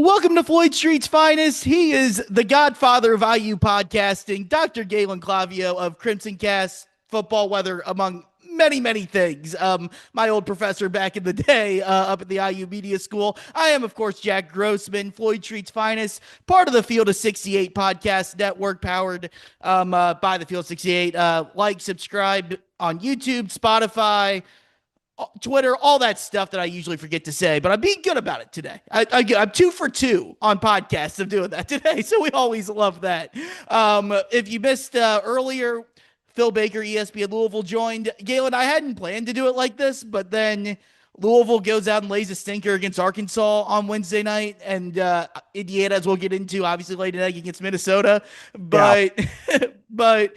Welcome to Floyd Street's Finest. He is the godfather of IU podcasting, Dr. Galen Clavio of Crimsoncast, football weather, among many, many things. My old professor back in the day up at the IU Media School. I am, of course, Jack Grossman, Floyd Street's Finest, part of the Field of 68 podcast network, powered by the Field of 68. Like, subscribe on YouTube, Spotify, Twitter, all that stuff that I usually forget to say, but I'm being good about it today. I'm 2 for 2 on podcasts of doing that today, so we always love that. If you missed earlier, Phil Baker, ESPN Louisville, joined. Galen, I hadn't planned to do it like this, but then Louisville goes out and lays a stinker against Arkansas on Wednesday night, and Indiana, as we'll get into, obviously laid an egg against Minnesota. But, but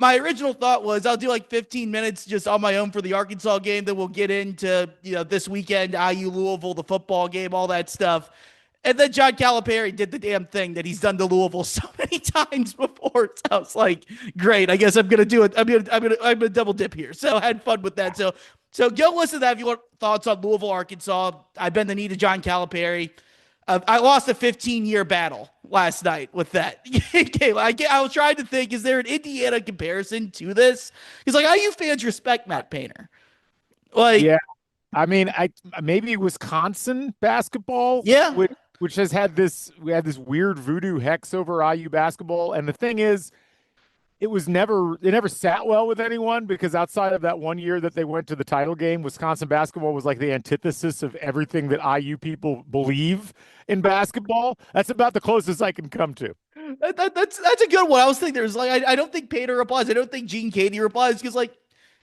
my original thought was I'll do like 15 minutes just on my own for the Arkansas game. Then we'll get into, this weekend, IU Louisville, the football game, all that stuff. And then John Calipari did the damn thing that he's done to Louisville so many times before. So I was like, great, I guess I'm going to do it. I'm going to double dip here. So I had fun with that. So go listen to that if you want thoughts on Louisville, Arkansas. I bend the knee to John Calipari. I lost a 15-year battle last night with that. I was trying to think, is there an Indiana comparison to this? Because IU fans respect Matt Painter. Yeah, I mean, maybe Wisconsin basketball. Yeah, which has had we had this weird voodoo hex over IU basketball, and the thing is, it never sat well with anyone because outside of that one year that they went to the title game, Wisconsin basketball was like the antithesis of everything that IU people believe in basketball. That's about the closest I can come to. That's a good one. I was thinking I don't think Painter replies. I don't think Gene Katie replies because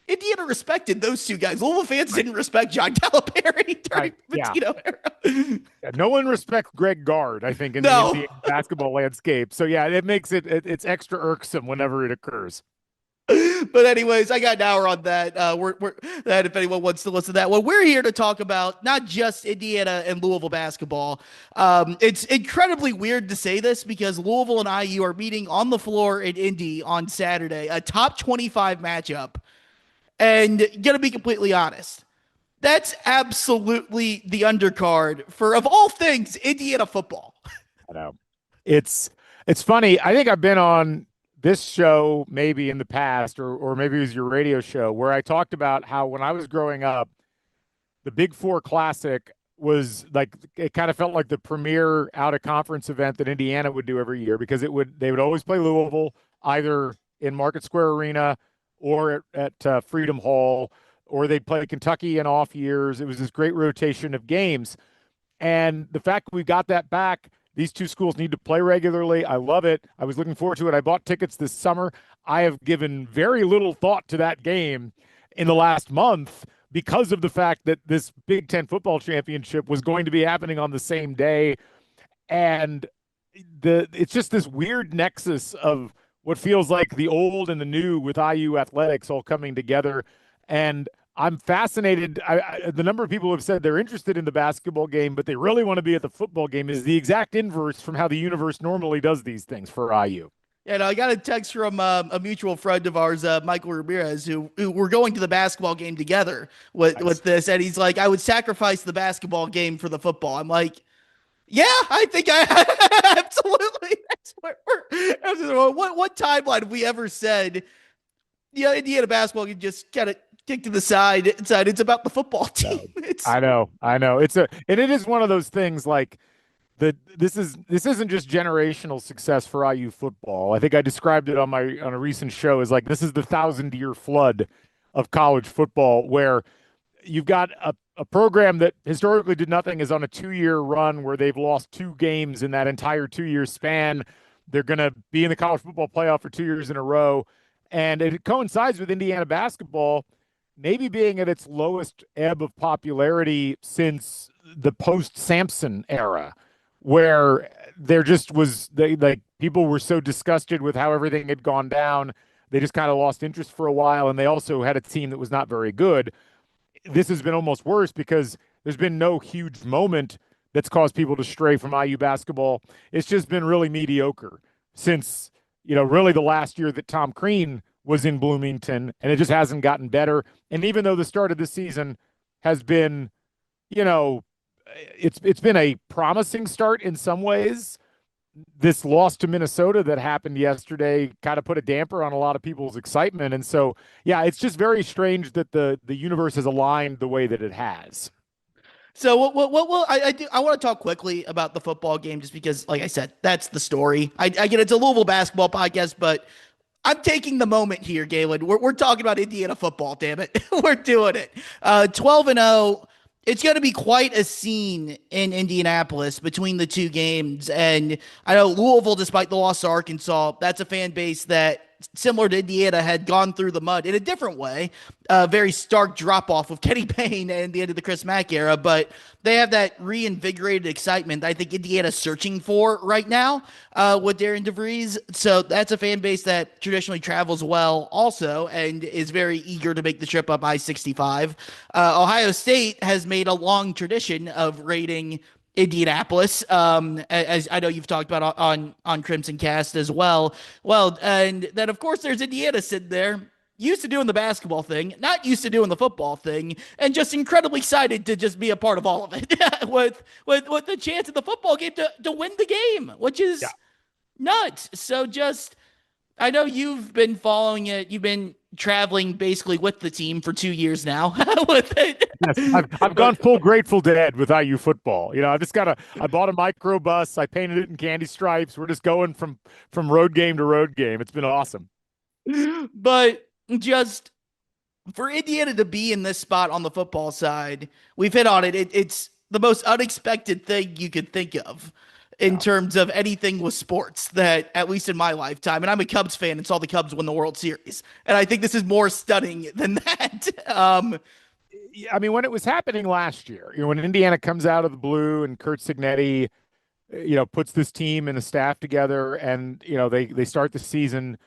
Indiana respected those two guys. Louisville fans didn't respect John Calipari during the Pitino era. No one respects Greg Gard, I think, in the Indiana basketball landscape. So, yeah, it makes it's extra irksome whenever it occurs. But anyways, I got an hour on that. That if anyone wants to listen to that one, we're here to talk about not just Indiana and Louisville basketball. It's incredibly weird to say this because Louisville and IU are meeting on the floor in Indy on Saturday, a top 25 matchup. And gonna be completely honest, that's absolutely the undercard for, of all things, Indiana football. I know. It's funny. I think I've been on this show maybe in the past, or maybe it was your radio show, where I talked about how when I was growing up, the Big Four Classic was like, it kind of felt like the premier out-of-conference event that Indiana would do every year because they would always play Louisville either in Market Square Arena or at Freedom Hall, or they'd play Kentucky in off years. It was this great rotation of games. And the fact that we got that back, these two schools need to play regularly. I love it. I was looking forward to it. I bought tickets this summer. I have given very little thought to that game in the last month because of the fact that this Big Ten football championship was going to be happening on the same day. And it's just this weird nexus of what feels like the old and the new with IU athletics all coming together. And I'm fascinated. The number of people who have said they're interested in the basketball game, but they really want to be at the football game is the exact inverse from how the universe normally does these things for IU. Yeah, I got a text from a mutual friend of ours, Michael Ramirez, who we're going to the basketball game together with this. And he's like, I would sacrifice the basketball game for the football. I'm like, yeah, I think I absolutely. That's where what timeline have we ever said, Indiana basketball can just get it kicked to the side. It's about the football team. I know. And it is one of those things like this isn't just generational success for IU football. I think I described it on a recent show as like this is the 1,000-year flood of college football where you've got a program that historically did nothing is on a 2-year run where they've lost 2 games in that entire 2-year span. They're going to be in the college football playoff for 2 years in a row. And it coincides with Indiana basketball maybe being at its lowest ebb of popularity since the post-Sampson era, where there just was people were so disgusted with how everything had gone down. They just kind of lost interest for a while. And they also had a team that was not very good. This has been almost worse because there's been no huge moment that's caused people to stray from IU basketball. It's just been really mediocre since, really the last year that Tom Crean was in Bloomington, and it just hasn't gotten better. And even though the start of the season has been, it's been a promising start in some ways. This loss to Minnesota that happened yesterday kind of put a damper on a lot of people's excitement. And so, yeah, it's just very strange that the universe has aligned the way that it has. So I want to talk quickly about the football game just because, like I said, that's the story. I get it's a Louisville basketball podcast, but I'm taking the moment here, Galen. We're talking about Indiana football, damn it. We're doing it. 12-0. It's going to be quite a scene in Indianapolis between the two games. And I know Louisville, despite the loss to Arkansas, that's a fan base that, similar to Indiana, had gone through the mud in a different way. Very stark drop off of Kenny Payne and the end of the Chris Mack era, but they have that reinvigorated excitement that I think Indiana's searching for right now with Darren DeVries. So that's a fan base that traditionally travels well also and is very eager to make the trip up I-65. Ohio State has made a long tradition of rating Indianapolis, as I know you've talked about on Crimson Cast as well. Well, and then of course there's Indiana sitting there, used to doing the basketball thing, not used to doing the football thing, and just incredibly excited to just be a part of all of it with the chance of the football game to win the game, which is nuts. So just I know you've been following it. You've been traveling basically with the team for 2 years now with it. Yes, I've gone full Grateful Dead with IU football. I bought a microbus. I painted it in candy stripes. We're just going from road game to road game. It's been awesome. But just for Indiana to be in this spot on the football side, we've hit on it. It's the most unexpected thing you could think of in terms of anything with sports that, at least in my lifetime, and I'm a Cubs fan and saw the Cubs win the World Series. And I think this is more stunning than that. I mean, when it was happening last year, when Indiana comes out of the blue and Kurt Signetti, puts this team and a staff together and, they start the season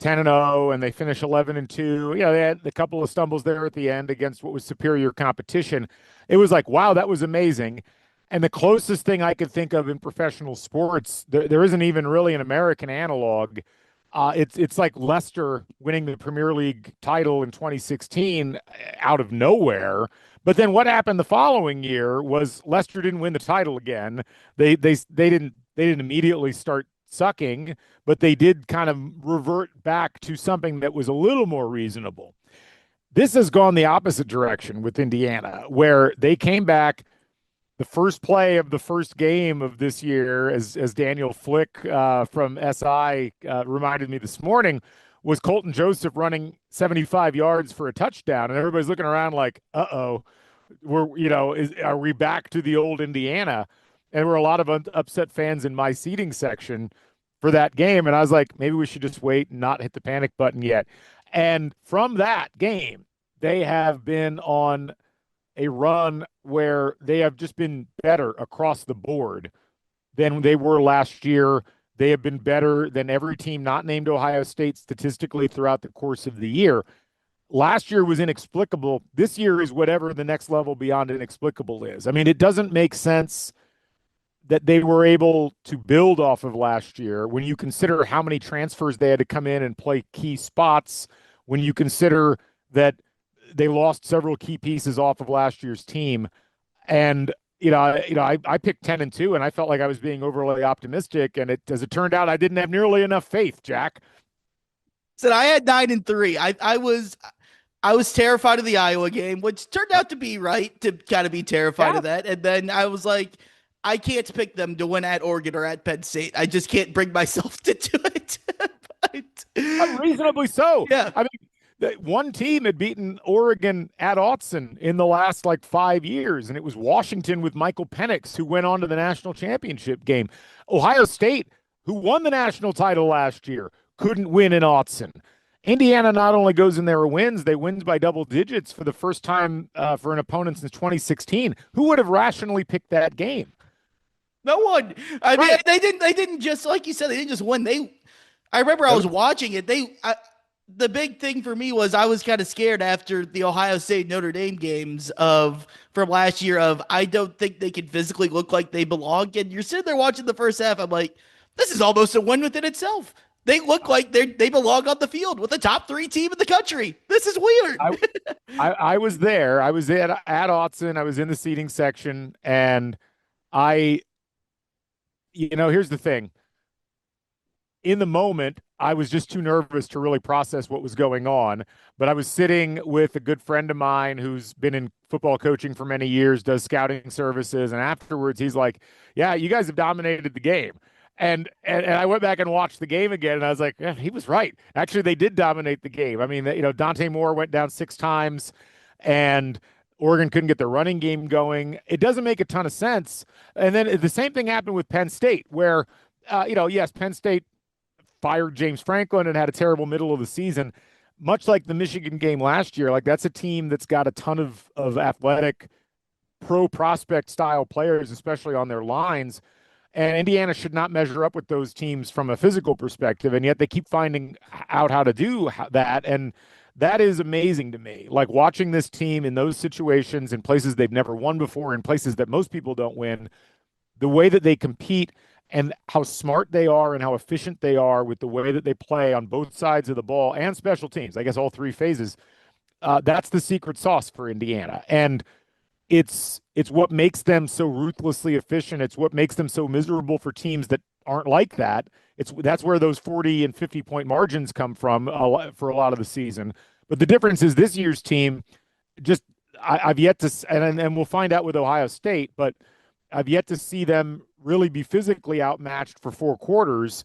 10-0 and they finish 11-2. They had a couple of stumbles there at the end against what was superior competition. It was like, wow, that was amazing. And the closest thing I could think of in professional sports, there isn't even really an American analog. It's like Leicester winning the Premier League title in 2016 out of nowhere. But then what happened the following year was Leicester didn't win the title again. They didn't immediately start sucking, but they did kind of revert back to something that was a little more reasonable. This has gone the opposite direction with Indiana, where they came back. The first play of the first game of this year, as Daniel Flick from SI reminded me this morning, was Colton Joseph running 75 yards for a touchdown, and everybody's looking around like, "Uh-oh, are we back to the old Indiana?" And there were a lot of upset fans in my seating section for that game, and I was like, maybe we should just wait and not hit the panic button yet. And from that game, they have been on a run where they have just been better across the board than they were last year. They have been better than every team not named Ohio State statistically throughout the course of the year. Last year was inexplicable. This year is whatever the next level beyond inexplicable is. I mean, it doesn't make sense that they were able to build off of last year when you consider how many transfers they had to come in and play key spots, when you consider that they lost several key pieces off of last year's team. And, I picked 10-2 and I felt like I was being overly optimistic. And as it turned out, I didn't have nearly enough faith, Jack. So I had 9-3. I was terrified of the Iowa game, which turned out to be right to kind of be terrified of that. And then I was like, I can't pick them to win at Oregon or at Penn State. I just can't bring myself to do it. But, unreasonably so. Yeah. I mean, one team had beaten Oregon at Autzen in the last 5 years, and it was Washington with Michael Penix, who went on to the national championship game. Ohio State, who won the national title last year, couldn't win in Autzen. Indiana not only goes in there and wins, they wins by double digits for the first time for an opponent since 2016. Who would have rationally picked that game? No one. I mean, they didn't just, like you said, they didn't just win. I remember I was watching it. The big thing for me was I was kind of scared after the Ohio State Notre Dame games from last year I don't think they can physically look like they belong. And you're sitting there watching the first half. I'm like, this is almost a win within itself. They look like they belong on the field with the top three team in the country. This is weird. I, I was there. I was at Autzen. I was in the seating section, and I, here's the thing. In the moment, I was just too nervous to really process what was going on. But I was sitting with a good friend of mine who's been in football coaching for many years, does scouting services, and afterwards he's like, "Yeah, you guys have dominated the game." And I went back and watched the game again, and I was like, yeah, he was right. Actually, they did dominate the game. I mean, Dante Moore went down 6 times, and Oregon couldn't get their running game going. It doesn't make a ton of sense. And then the same thing happened with Penn State, where, yes, Penn State fired James Franklin and had a terrible middle of the season. Much like the Michigan game last year, like that's a team that's got a ton of athletic pro prospect style players, especially on their lines. And Indiana should not measure up with those teams from a physical perspective. And yet they keep finding out how to do that. And that is amazing to me. Like watching this team in those situations, in places they've never won before, in places that most people don't win, the way that they compete and how smart they are and how efficient they are with the way that they play on both sides of the ball and special teams, I guess all three phases, that's the secret sauce for Indiana. And it's what makes them so ruthlessly efficient. It's what makes them so miserable for teams that aren't like that. That's where those 40 and 50-point margins come from for a lot of the season. But the difference is this year's team just I've yet to, and we'll find out with Ohio State, but I've yet to see them really be physically outmatched for 4 quarters.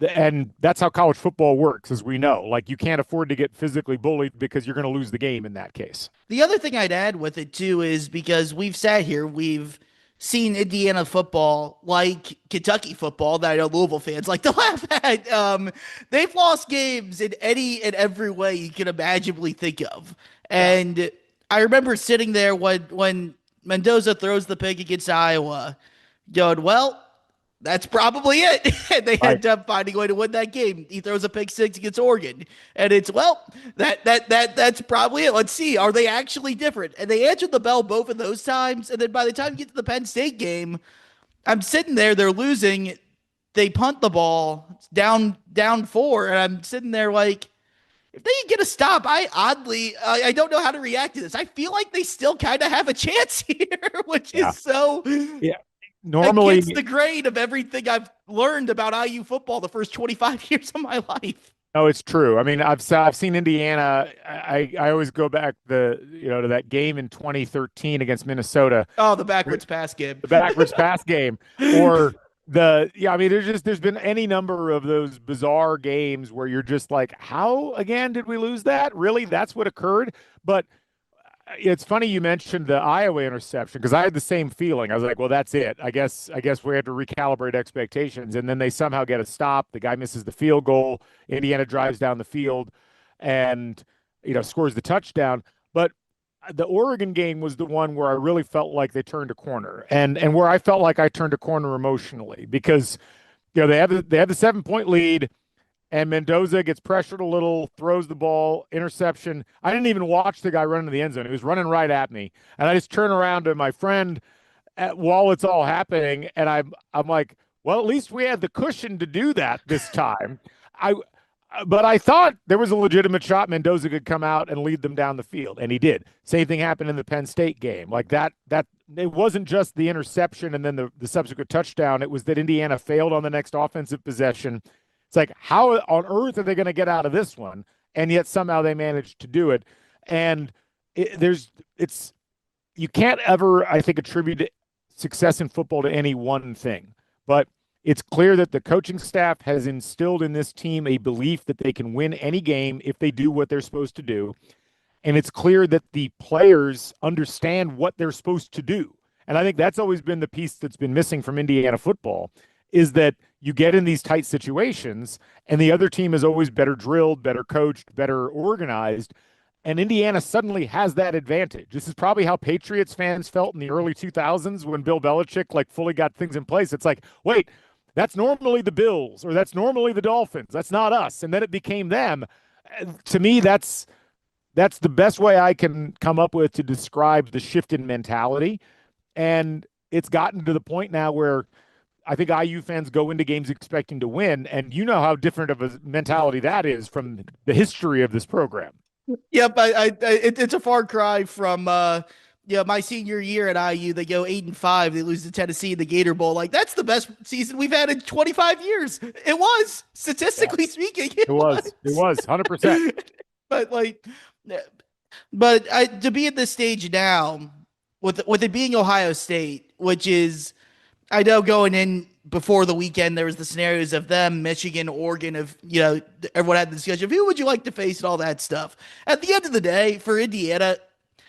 And that's how college football works, as we know. Like, you can't afford to get physically bullied because you're going to lose the game in that case. The other thing I'd add with it too is because we've sat here, we've seen Indiana football like Kentucky football that I know Louisville fans like to laugh at. They've lost games in any and every way you can imaginably think of. And I remember sitting there when Mendoza throws the pick against Iowa, going, well, that's probably it. And they end up finding a way to win that game. He throws a pick six against Oregon. And it's, well, that's probably it. Let's see. Are they actually different? And they answered the bell both of those times. And then by the time you get to the Penn State game, I'm sitting there, they're losing. They punt the ball. It's down 4. And I'm sitting there like, if they get a stop, I don't know how to react to this. I feel like they still kind of have a chance here, which is so normally against the grain of everything I've learned about IU football the first 25 years of my life. No, it's true. I mean, I've seen Indiana. I always go back to that game in 2013 against Minnesota. Oh, the backwards pass game. The backwards pass game, or I mean, there's been any number of those bizarre games where you're just like, how again did we lose that? Really, that's what occurred. But it's funny you mentioned the Iowa interception, because I had the same feeling. I was like, well, that's it. I guess we have to recalibrate expectations. And then they somehow get a stop. The guy misses the field goal. Indiana drives down the field and scores the touchdown. But the Oregon game was the one where I really felt like they turned a corner, and where I felt like I turned a corner emotionally, because they have the 7-point lead. And Mendoza gets pressured a little, throws the ball, interception. I didn't even watch the guy run into the end zone. He was running right at me. And I just turn around to my friend while it's all happening. And I'm like, well, at least we had the cushion to do that this time. But I thought there was a legitimate shot Mendoza could come out and lead them down the field. And he did. Same thing happened in the Penn State game. Like that it wasn't just the interception and then the subsequent touchdown. It was that Indiana failed on the next offensive possession. It's like, how on earth are they going to get out of this one? And yet somehow they managed to do it. And you can't ever, I think, attribute success in football to any one thing. But it's clear that the coaching staff has instilled in this team a belief that they can win any game if they do what they're supposed to do. And it's clear that the players understand what they're supposed to do. And I think that's always been the piece that's been missing from Indiana football, is that you get in these tight situations and the other team is always better drilled, better coached, better organized. And Indiana suddenly has that advantage. This is probably how Patriots fans felt in the early 2000s when Bill Belichick fully got things in place. It's like, wait, that's normally the Bills, or that's normally the Dolphins. That's not us. And then it became them. To me, that's the best way I can come up with to describe the shift in mentality. And it's gotten to the point now where I think IU fans go into games expecting to win, and you know how different of a mentality that is from the history of this program. Yep, it's a far cry from my senior year at IU. They go 8-5, they lose to Tennessee in the Gator Bowl. Like that's the best season we've had in 25 years. It was, Yeah, statistically speaking, it was 100%. But like, to be at this stage now, with it being Ohio State, which is, I know going in before the weekend, there was the scenarios of them, Michigan, Oregon, of, everyone had the discussion of who would you like to face and all that stuff. At the end of the day, for Indiana,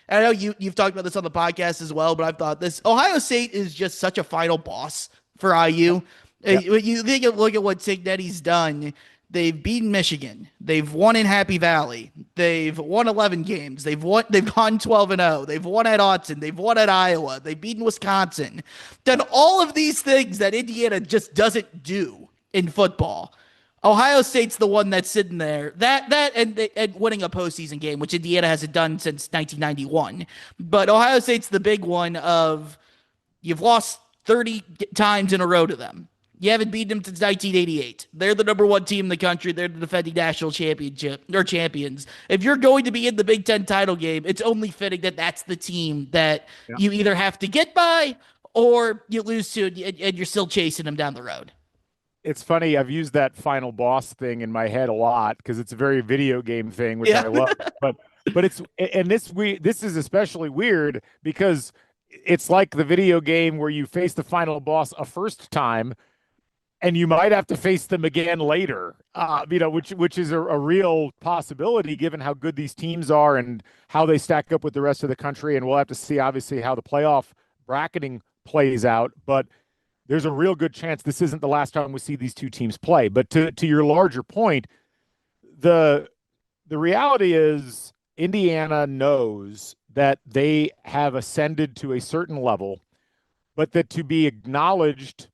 I know you've talked about this on the podcast as well, but I've thought this: Ohio State is just such a final boss for IU. Yep. When you look at what Cignetti's done. They've beaten Michigan. They've won in Happy Valley. They've won 11 games. They've gone 12-0. They've won at Autzen. They've won at Iowa. They've beaten Wisconsin. Done all of these things that Indiana just doesn't do in football. Ohio State's the one that's sitting there. And winning a postseason game, which Indiana hasn't done since 1991. But Ohio State's the big one of, you've lost 30 times in a row to them. You haven't beaten them since 1988. They're the number one team in the country. They're the defending national championship or champions. If you're going to be in the Big Ten title game, it's only fitting that that's the team that you either have to get by or you lose to, and you're still chasing them down the road. It's funny. I've used that final boss thing in my head a lot because it's a very video game thing, which I love. But this is especially weird because it's like the video game where you face the final boss a first time, and you might have to face them again later, which is a real possibility given how good these teams are and how they stack up with the rest of the country. And we'll have to see, obviously, how the playoff bracketing plays out. But there's a real good chance this isn't the last time we see these two teams play. But to your larger point, the reality is Indiana knows that they have ascended to a certain level, but that to be acknowledged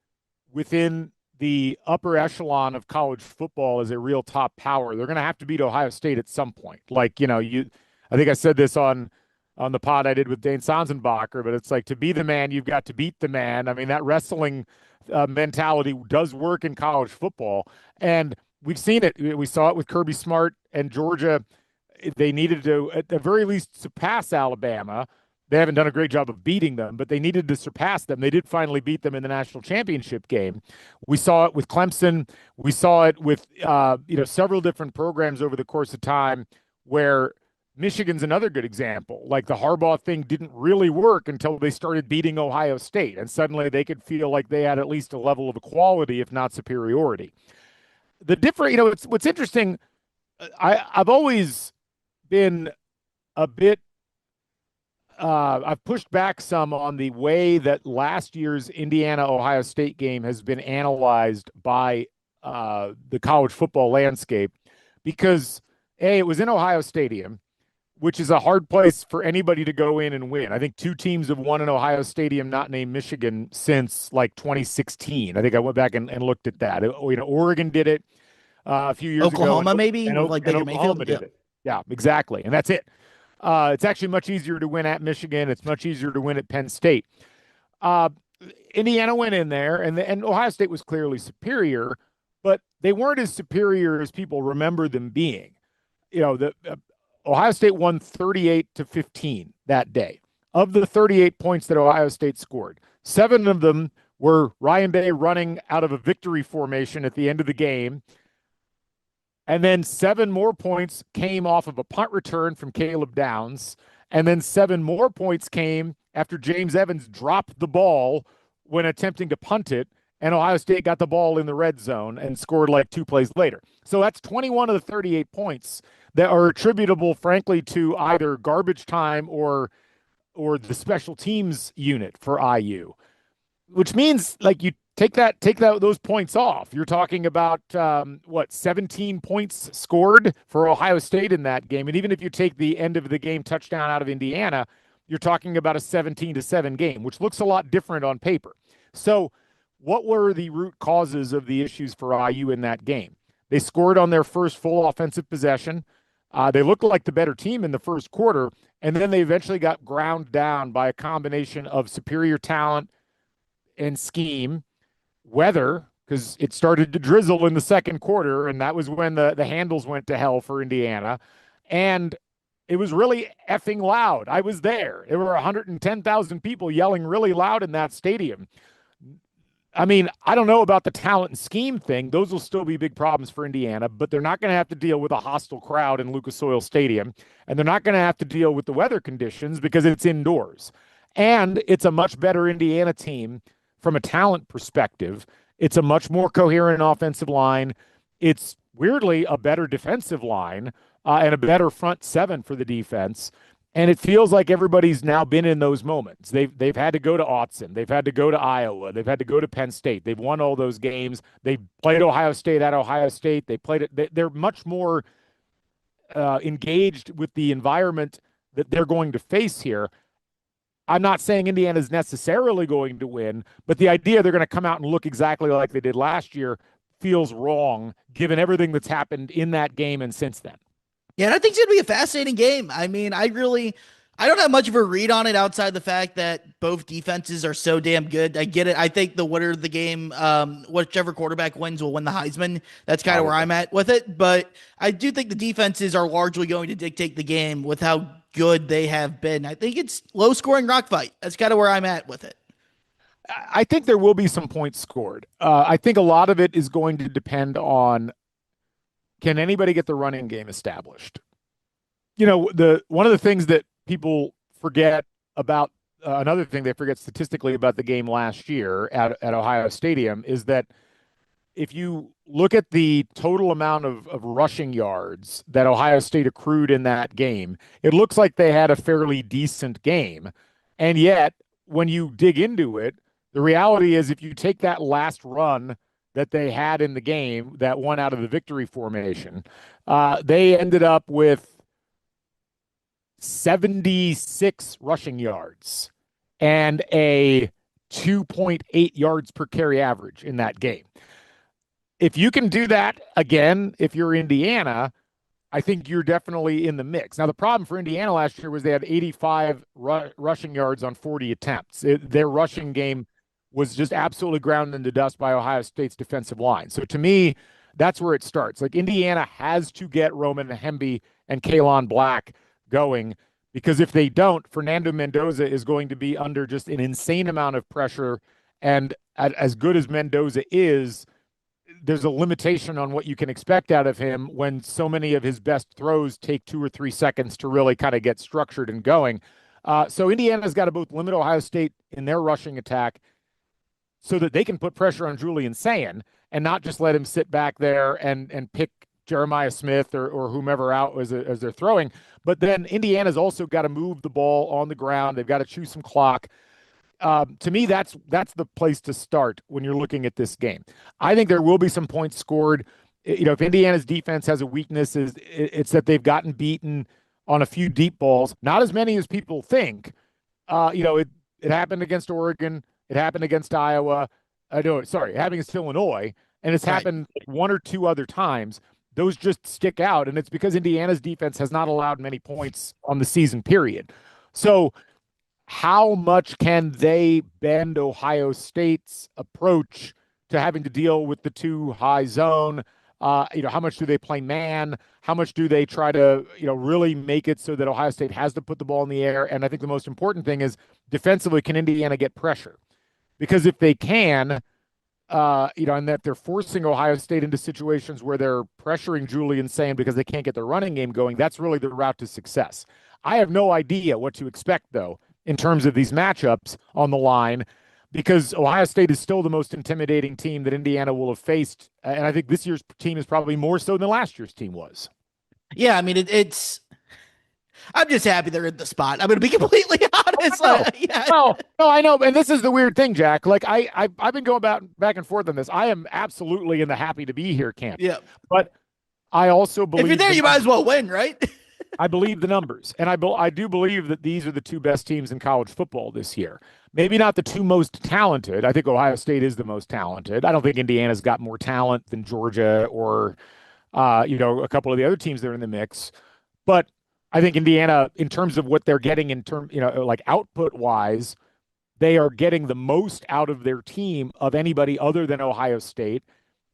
within the upper echelon of college football as a real top power, they're going to have to beat Ohio State at some point. Like, I think I said this on the pod I did with Dane Sanzenbacher, but it's like, to be the man, you've got to beat the man. I mean, that wrestling mentality does work in college football, and we've seen it. We saw it with Kirby Smart and Georgia. They needed to, at the very least, surpass Alabama. They haven't done a great job of beating them, but they needed to surpass them. They did finally beat them in the national championship game. We saw it with Clemson. We saw it with several different programs over the course of time, where Michigan's another good example. Like, the Harbaugh thing didn't really work until they started beating Ohio State, and suddenly they could feel like they had at least a level of equality, if not superiority. What's interesting, I've always been a bit I've pushed back some on the way that last year's Indiana-Ohio State game has been analyzed by the college football landscape, because it was in Ohio Stadium, which is a hard place for anybody to go in and win. I think two teams have won in Ohio Stadium not named Michigan since like 2016. I think I went back and looked at that. Oregon did it a few years ago. Oklahoma maybe? And Oklahoma did it. Yeah, exactly. And that's it. It's actually much easier to win at Michigan. It's much easier to win at Penn State. Indiana went in there, and Ohio State was clearly superior, but they weren't as superior as people remember them being. Ohio State won 38-15 that day. Of the 38 points that Ohio State scored, 7 of them were Ryan Day running out of a victory formation at the end of the game. And then 7 more points came off of a punt return from Caleb Downs. And then 7 more points came after James Evans dropped the ball when attempting to punt it. And Ohio State got the ball in the red zone and scored like 2 plays later. So that's 21 of the 38 points that are attributable, frankly, to either garbage time or the special teams unit for IU, which means, like, you take those points off. You're talking about 17 points scored for Ohio State in that game. And even if you take the end of the game touchdown out of Indiana, you're talking about a 17-7 game, which looks a lot different on paper. So what were the root causes of the issues for IU in that game? They scored on their first full offensive possession. They looked like the better team in the first quarter, and then they eventually got ground down by a combination of superior talent and scheme, weather, because it started to drizzle in the second quarter, and that was when the handles went to hell for Indiana. And it was really effing loud. I was there. There were 110,000 people yelling really loud in that stadium. I mean, I don't know about the talent and scheme thing. Those will still be big problems for Indiana, but they're not going to have to deal with a hostile crowd in Lucas Oil Stadium, and they're not going to have to deal with the weather conditions because it's indoors. And it's a much better Indiana team from a talent perspective. It's a much more coherent offensive line. It's weirdly a better defensive line and a better front seven for the defense. And it feels like everybody's now been in those moments. They've had to go to Autzen. They've had to go to Iowa. They've had to go to Penn State. They've won all those games. They played Ohio State at Ohio State. They played it. They're much more engaged with the environment that they're going to face here. I'm not saying Indiana's necessarily going to win, but the idea they're going to come out and look exactly like they did last year feels wrong, given everything that's happened in that game and since then. Yeah, and I think it's going to be a fascinating game. I mean, I don't have much of a read on it outside the fact that both defenses are so damn good. I get it. I think the winner of the game, whichever quarterback wins, will win the Heisman. That's kind of where I'm at with it. But I do think the defenses are largely going to dictate the game with how good they have been. I think it's low scoring rock fight. That's kind of where I'm at with it. I think there will be some points scored. I think a lot of it is going to depend on, can anybody get the running game established? You know, one of the things that people forget about, another thing they forget statistically about the game last year at Ohio Stadium is that if you look at the total amount of rushing yards that Ohio State accrued in that game, it looks like they had a fairly decent game. And yet, when you dig into it, the reality is if you take that last run that they had in the game, that one out of the victory formation, they ended up with 76 rushing yards and a 2.8 yards per carry average in that game. If you can do that again, if you're Indiana, I think you're definitely in the mix. Now, the problem for Indiana last year was they had 85 rushing yards on 40 attempts. Their rushing game was just absolutely ground into dust by Ohio State's defensive line. So to me, that's where it starts. Like, Indiana has to get Roman Hemby and Kalon Black going, because if they don't, Fernando Mendoza is going to be under just an insane amount of pressure. And as good as Mendoza is, there's a limitation on what you can expect out of him when so many of his best throws take 2 or 3 seconds to really kind of get structured and going. So Indiana's got to both limit Ohio State in their rushing attack so that they can put pressure on Julian Sayin and not just let him sit back there and pick Jeremiah Smith or whomever out as they're throwing. But then Indiana's also got to move the ball on the ground. They've got to chew some clock. To me, that's the place to start when you're looking at this game. I think there will be some points scored. You know, if Indiana's defense has a weakness, it's that they've gotten beaten on a few deep balls, not as many as people think. It happened against Oregon. It happened against Iowa. It happened against Illinois, and it's happened one or two other times. Those just stick out, and it's because Indiana's defense has not allowed many points on the season period. So how much can they bend Ohio State's approach to having to deal with the two high zone? How much do they play man? How much do they try to, really make it so that Ohio State has to put the ball in the air? And I think the most important thing is defensively, can Indiana get pressure? Because if they can, and that they're forcing Ohio State into situations where they're pressuring Julian Sayin because they can't get their running game going, that's really the route to success. I have no idea what to expect, though, in terms of these matchups on the line, because Ohio State is still the most intimidating team that Indiana will have faced. And I think this year's team is probably more so than last year's team was. Yeah, I mean, I'm just happy they're in the spot. I'm going to be completely honest. No, I know. And this is the weird thing, Jack. Like, I've been going back and forth on this. I am absolutely in the happy to be here camp. Yeah. But I also believe, if you're there, you might as well win, right? I believe the numbers. And I do believe that these are the two best teams in college football this year. Maybe not the two most talented. I think Ohio State is the most talented. I don't think Indiana's got more talent than Georgia or, a couple of the other teams that are in the mix. But I think Indiana, in terms of what they're getting like output wise, they are getting the most out of their team of anybody other than Ohio State,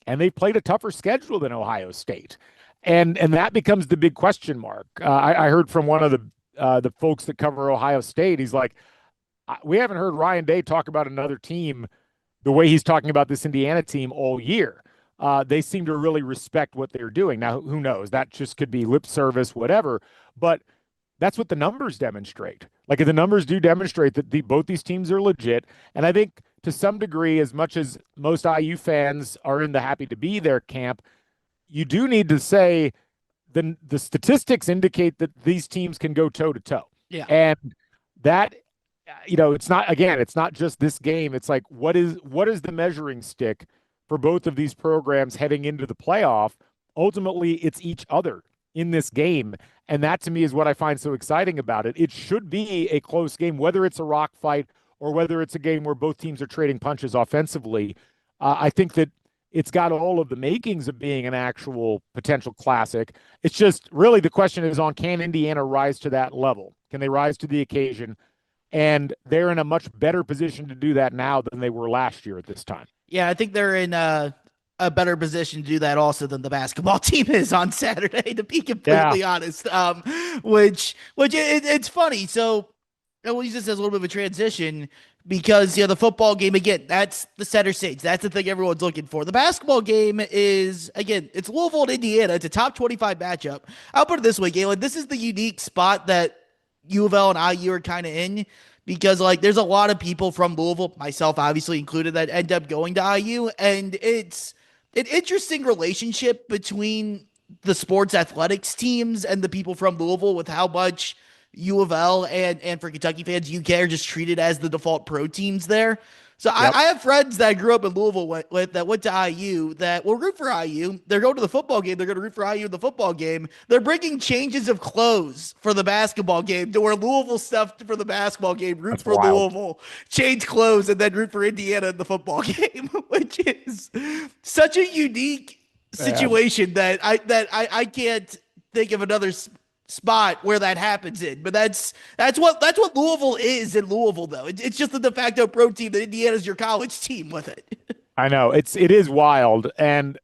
and they've played a tougher schedule than Ohio State, and that becomes the big question mark. I heard from one of the folks that cover Ohio State. He's like, we haven't heard Ryan Day talk about another team the way he's talking about this Indiana team all year. They seem to really respect what they're doing. Now, who knows? That just could be lip service, whatever. But that's what the numbers demonstrate. Like, the numbers do demonstrate that both these teams are legit. And I think to some degree, as much as most IU fans are in the happy to be there camp, you do need to say the statistics indicate that these teams can go toe to toe. Yeah. And that, it's not just this game. It's like, what is the measuring stick for both of these programs heading into the playoff? Ultimately, it's each other in this game. And that to me is what I find so exciting about it. It should be a close game, whether it's a rock fight or whether it's a game where both teams are trading punches offensively. I think that it's got all of the makings of being an actual potential classic. It's just really the question is on, can Indiana rise to that level? Can they rise to the occasion? And they're in a much better position to do that now than they were last year at this time. Yeah, I think they're in a better position to do that also than the basketball team is on Saturday, to be completely honest. It's funny. So we'll use this as a little bit of a transition because, the football game, again, that's the center stage. That's the thing everyone's looking for. The basketball game is, again, it's Louisville and Indiana. It's a top 25 matchup. I'll put it this way, Galen. This is the unique spot that U of L and IU are kind of in because, there's a lot of people from Louisville, myself obviously included, that end up going to IU. And it's an interesting relationship between the sports athletics teams and the people from Louisville with how much U of L and for Kentucky fans, UK are just treated as the default pro teams there. So yep. I have friends that I grew up in Louisville with that went to IU that will root for IU. They're going to the football game. They're going to root for IU in the football game. They're bringing changes of clothes for the basketball game to wear Louisville stuff for the basketball game, root That's for wild. Louisville, change clothes, and then root for Indiana in the football game, which is such a unique situation that I can't think of another spot where that happens in, but that's what Louisville is in Louisville, though. It's just the de facto pro team that Indiana's your college team with it. I know it is wild, and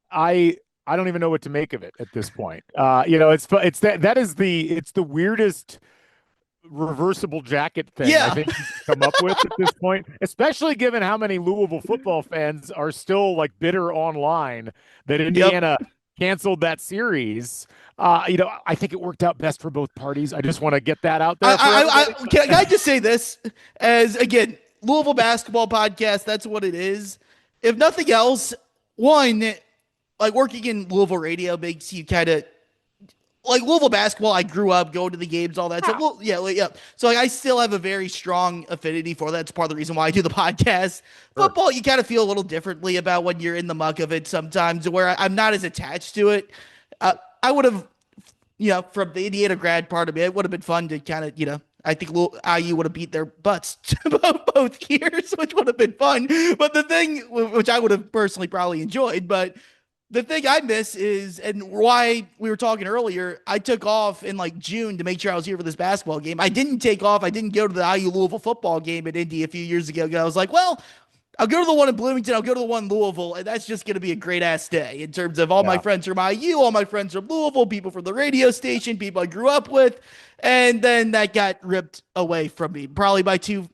I don't even know what to make of it at this point. It's the weirdest reversible jacket thing I think he's come up with at this point, especially given how many Louisville football fans are still bitter online that Indiana canceled that series. I think it worked out best for both parties. I just want to get that out there. Can I just say this as, again, Louisville basketball podcast, that's what it is. If nothing else, one, working in Louisville radio makes you kind of, Louisville basketball, I grew up going to the games, all that. So, So I still have a very strong affinity for that. It's part of the reason why I do the podcast. Sure. Football, you kind of feel a little differently about when you're in the muck of it sometimes, where I'm not as attached to it. I would have, from the Indiana grad part of it would have been fun to kind of, I think IU would have beat their butts both years, which would have been fun. But the thing, which I would have personally probably enjoyed, but the thing I miss is, and why we were talking earlier, I took off in June to make sure I was here for this basketball game. I didn't take off. I didn't go to the IU Louisville football game at Indy a few years ago. I was like, well, I'll go to the one in Bloomington. I'll go to the one in Louisville. And that's just going to be a great ass day in terms of all my friends from IU, all my friends from Louisville, people from the radio station, people I grew up with. And then that got ripped away from me. Probably my two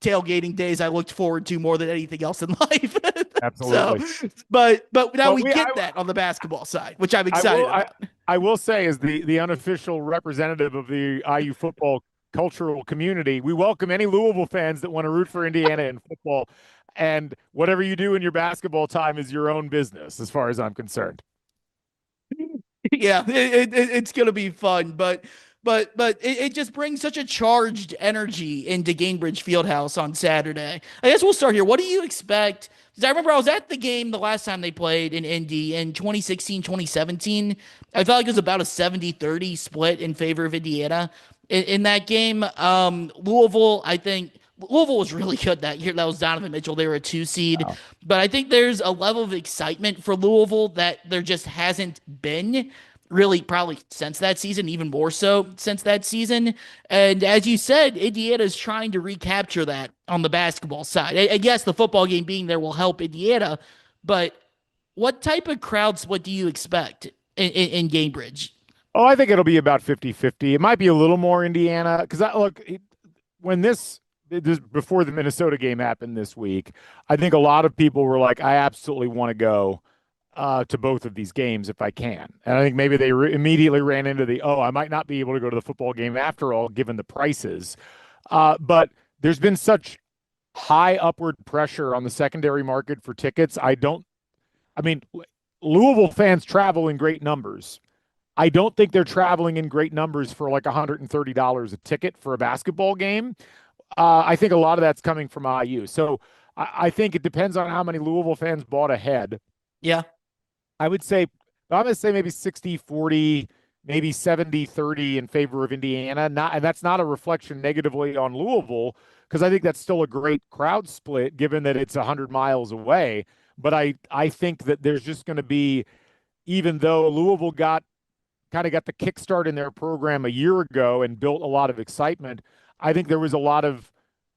tailgating days I looked forward to more than anything else in life. Absolutely. So, but now we get that on the basketball side, which I'm excited about. I will say, as the unofficial representative of the IU football cultural community, we welcome any Louisville fans that want to root for Indiana in football. And whatever you do in your basketball time is your own business, as far as I'm concerned. Yeah, it's going to be fun, but it just brings such a charged energy into Gainbridge Fieldhouse on Saturday. I guess we'll start here. What do you expect? Because I remember I was at the game the last time they played in Indy in 2016, 2017. I felt like it was about a 70-30 split in favor of Indiana in that game. Louisville, I think Louisville was really good that year. That was Donovan Mitchell. They were a 2 seed. Wow. But I think there's a level of excitement for Louisville that there just hasn't been really probably since that season, even more so since that season. And as you said, Indiana is trying to recapture that on the basketball side. And yes, the football game being there will help Indiana, but what type of crowd split do you expect in Gamebridge? Oh, I think it'll be about 50-50. It might be a little more Indiana because when this before the Minnesota game happened this week, I think a lot of people were like, I absolutely want to go to both of these games if I can. And I think maybe they immediately ran into I might not be able to go to the football game after all, given the prices. But there's been such high upward pressure on the secondary market for tickets. I mean, Louisville fans travel in great numbers. I don't think they're traveling in great numbers for like $130 a ticket for a basketball game. I think a lot of that's coming from IU. So I think it depends on how many Louisville fans bought ahead. Yeah. I'm going to say maybe 60-40, maybe 70-30 in favor of Indiana. And that's not a reflection negatively on Louisville, because I think that's still a great crowd split given that it's 100 miles away. But I think that there's just going to be, even though Louisville kind of got the kickstart in their program a year ago and built a lot of excitement, I think there was a lot of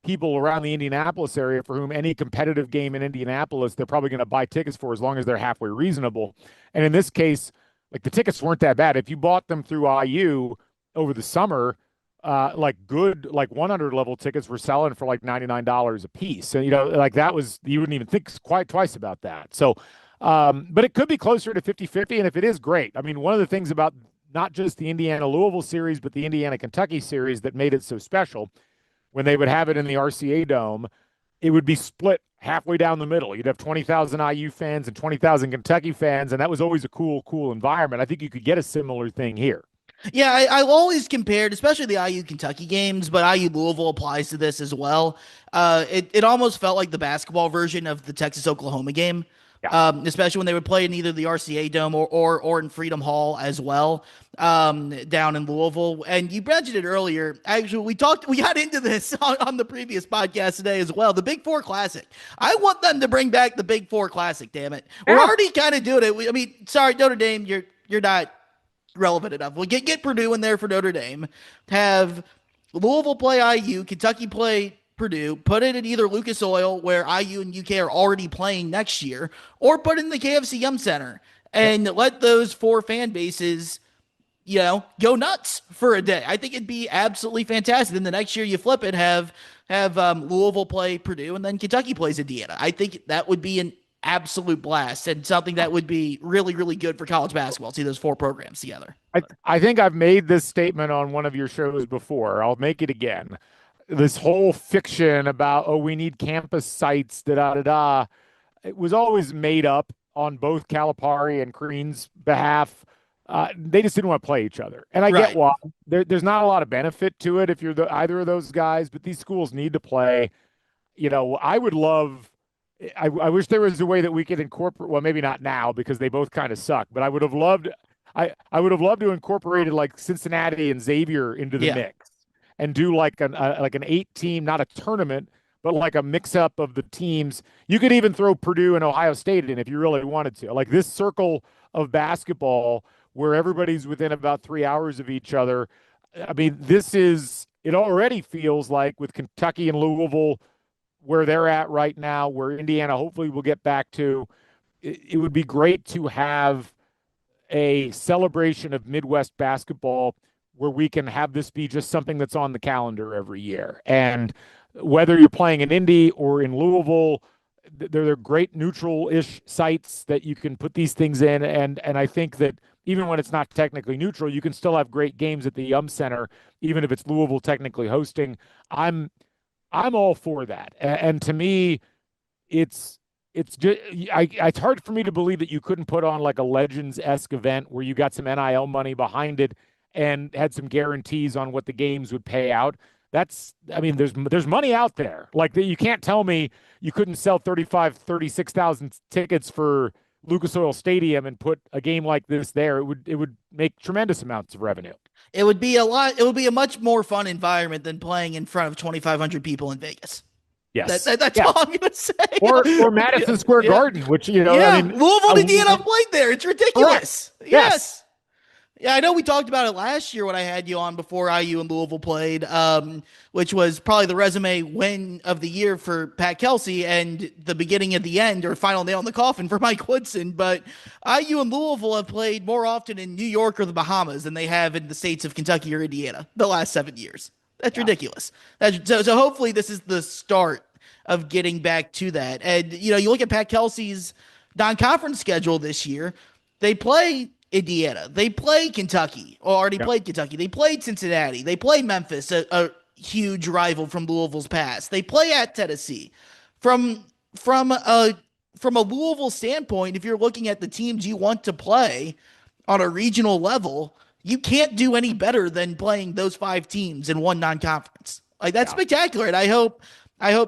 people around the Indianapolis area for whom any competitive game in Indianapolis, they're probably going to buy tickets for as long as they're halfway reasonable. And in this case, like the tickets weren't that bad. If you bought them through IU over the summer, like 100 level tickets were selling for like $99 a piece. And, like that was, you wouldn't even think quite twice about that. So, but it could be closer to 50-50. And if it is, great. I mean, one of the things about not just the Indiana-Louisville series, but the Indiana-Kentucky series that made it so special, when they would have it in the RCA Dome, it would be split halfway down the middle. You'd have 20,000 IU fans and 20,000 Kentucky fans, and that was always a cool environment. I think you could get a similar thing here. Yeah, I've always compared, especially the IU Kentucky games, but IU Louisville applies to this as well. It almost felt like the basketball version of the Texas Oklahoma game. Yeah. Especially when they would play in either the RCA Dome or in Freedom Hall as well, down in Louisville. And you mentioned it earlier. Actually, we got into this on the previous podcast today as well. The Big Four Classic. I want them to bring back the Big Four Classic. Damn it, we're already kind of doing it. I mean, sorry, Notre Dame, you're not relevant enough. We'll get Purdue in there for Notre Dame. Have Louisville play IU, Kentucky play Purdue, put it in either Lucas Oil, where IU and UK are already playing next year, or put it in the KFC Yum Center and let those four fan bases, go nuts for a day. I think it'd be absolutely fantastic. Then the next year you flip it, have Louisville play Purdue, and then Kentucky plays Indiana. I think that would be an absolute blast and something that would be really, really good for college basketball. See those four programs together. I think I've made this statement on one of your shows before. I'll make it again. This whole fiction about, we need campus sites, da-da-da-da, it was always made up on both Calipari and Crean's behalf. They just didn't want to play each other. And I get why. There's not a lot of benefit to it if you're either of those guys, but these schools need to play. I would love – I wish there was a way that we could incorporate – well, maybe not now because they both kind of suck, but I would have loved – I would have loved to incorporate like Cincinnati and Xavier into the mix. And do like an 8-team, not a tournament, but like a mix-up of the teams. You could even throw Purdue and Ohio State in if you really wanted to. Like this circle of basketball where everybody's within about 3 hours of each other. I mean, it already feels like with Kentucky and Louisville where they're at right now, where Indiana hopefully will get back to, it would be great to have a celebration of Midwest basketball where we can have this be just something that's on the calendar every year. And whether you're playing in Indy or in Louisville, they're great neutral-ish sites that you can put these things in. And I think that even when it's not technically neutral, you can still have great games at the Yum Center, even if it's Louisville technically hosting. I'm all for that. And to me, it's just it's hard for me to believe that you couldn't put on like a Legends-esque event where you got some NIL money behind it and had some guarantees on what the games would pay out. There's money out there. Like you can't tell me you couldn't sell 36,000 tickets for Lucas Oil Stadium and put a game like this there. It would make tremendous amounts of revenue. It would be a much more fun environment than playing in front of 2,500 people in Vegas. Yes. That's all I'm going to say. Or Madison Square Garden, which, Louisville, Indiana played there. It's ridiculous. Correct. Yes. Yeah, I know we talked about it last year when I had you on before IU and Louisville played, which was probably the resume win of the year for Pat Kelsey and the beginning of the end or final nail in the coffin for Mike Woodson. But IU and Louisville have played more often in New York or the Bahamas than they have in the states of Kentucky or Indiana the last 7 years. That's Yeah. ridiculous. So hopefully this is the start of getting back to that. And, you look at Pat Kelsey's non-conference schedule this year, they play Indiana. They play Kentucky, or already Yep. played Kentucky. They played Cincinnati. They play Memphis, a huge rival from Louisville's past. They play at Tennessee. From from a from a Louisville standpoint, if you're looking at the teams you want to play on a regional level, you can't do any better than playing those five teams in one non-conference. Like that's Yeah. spectacular, and I hope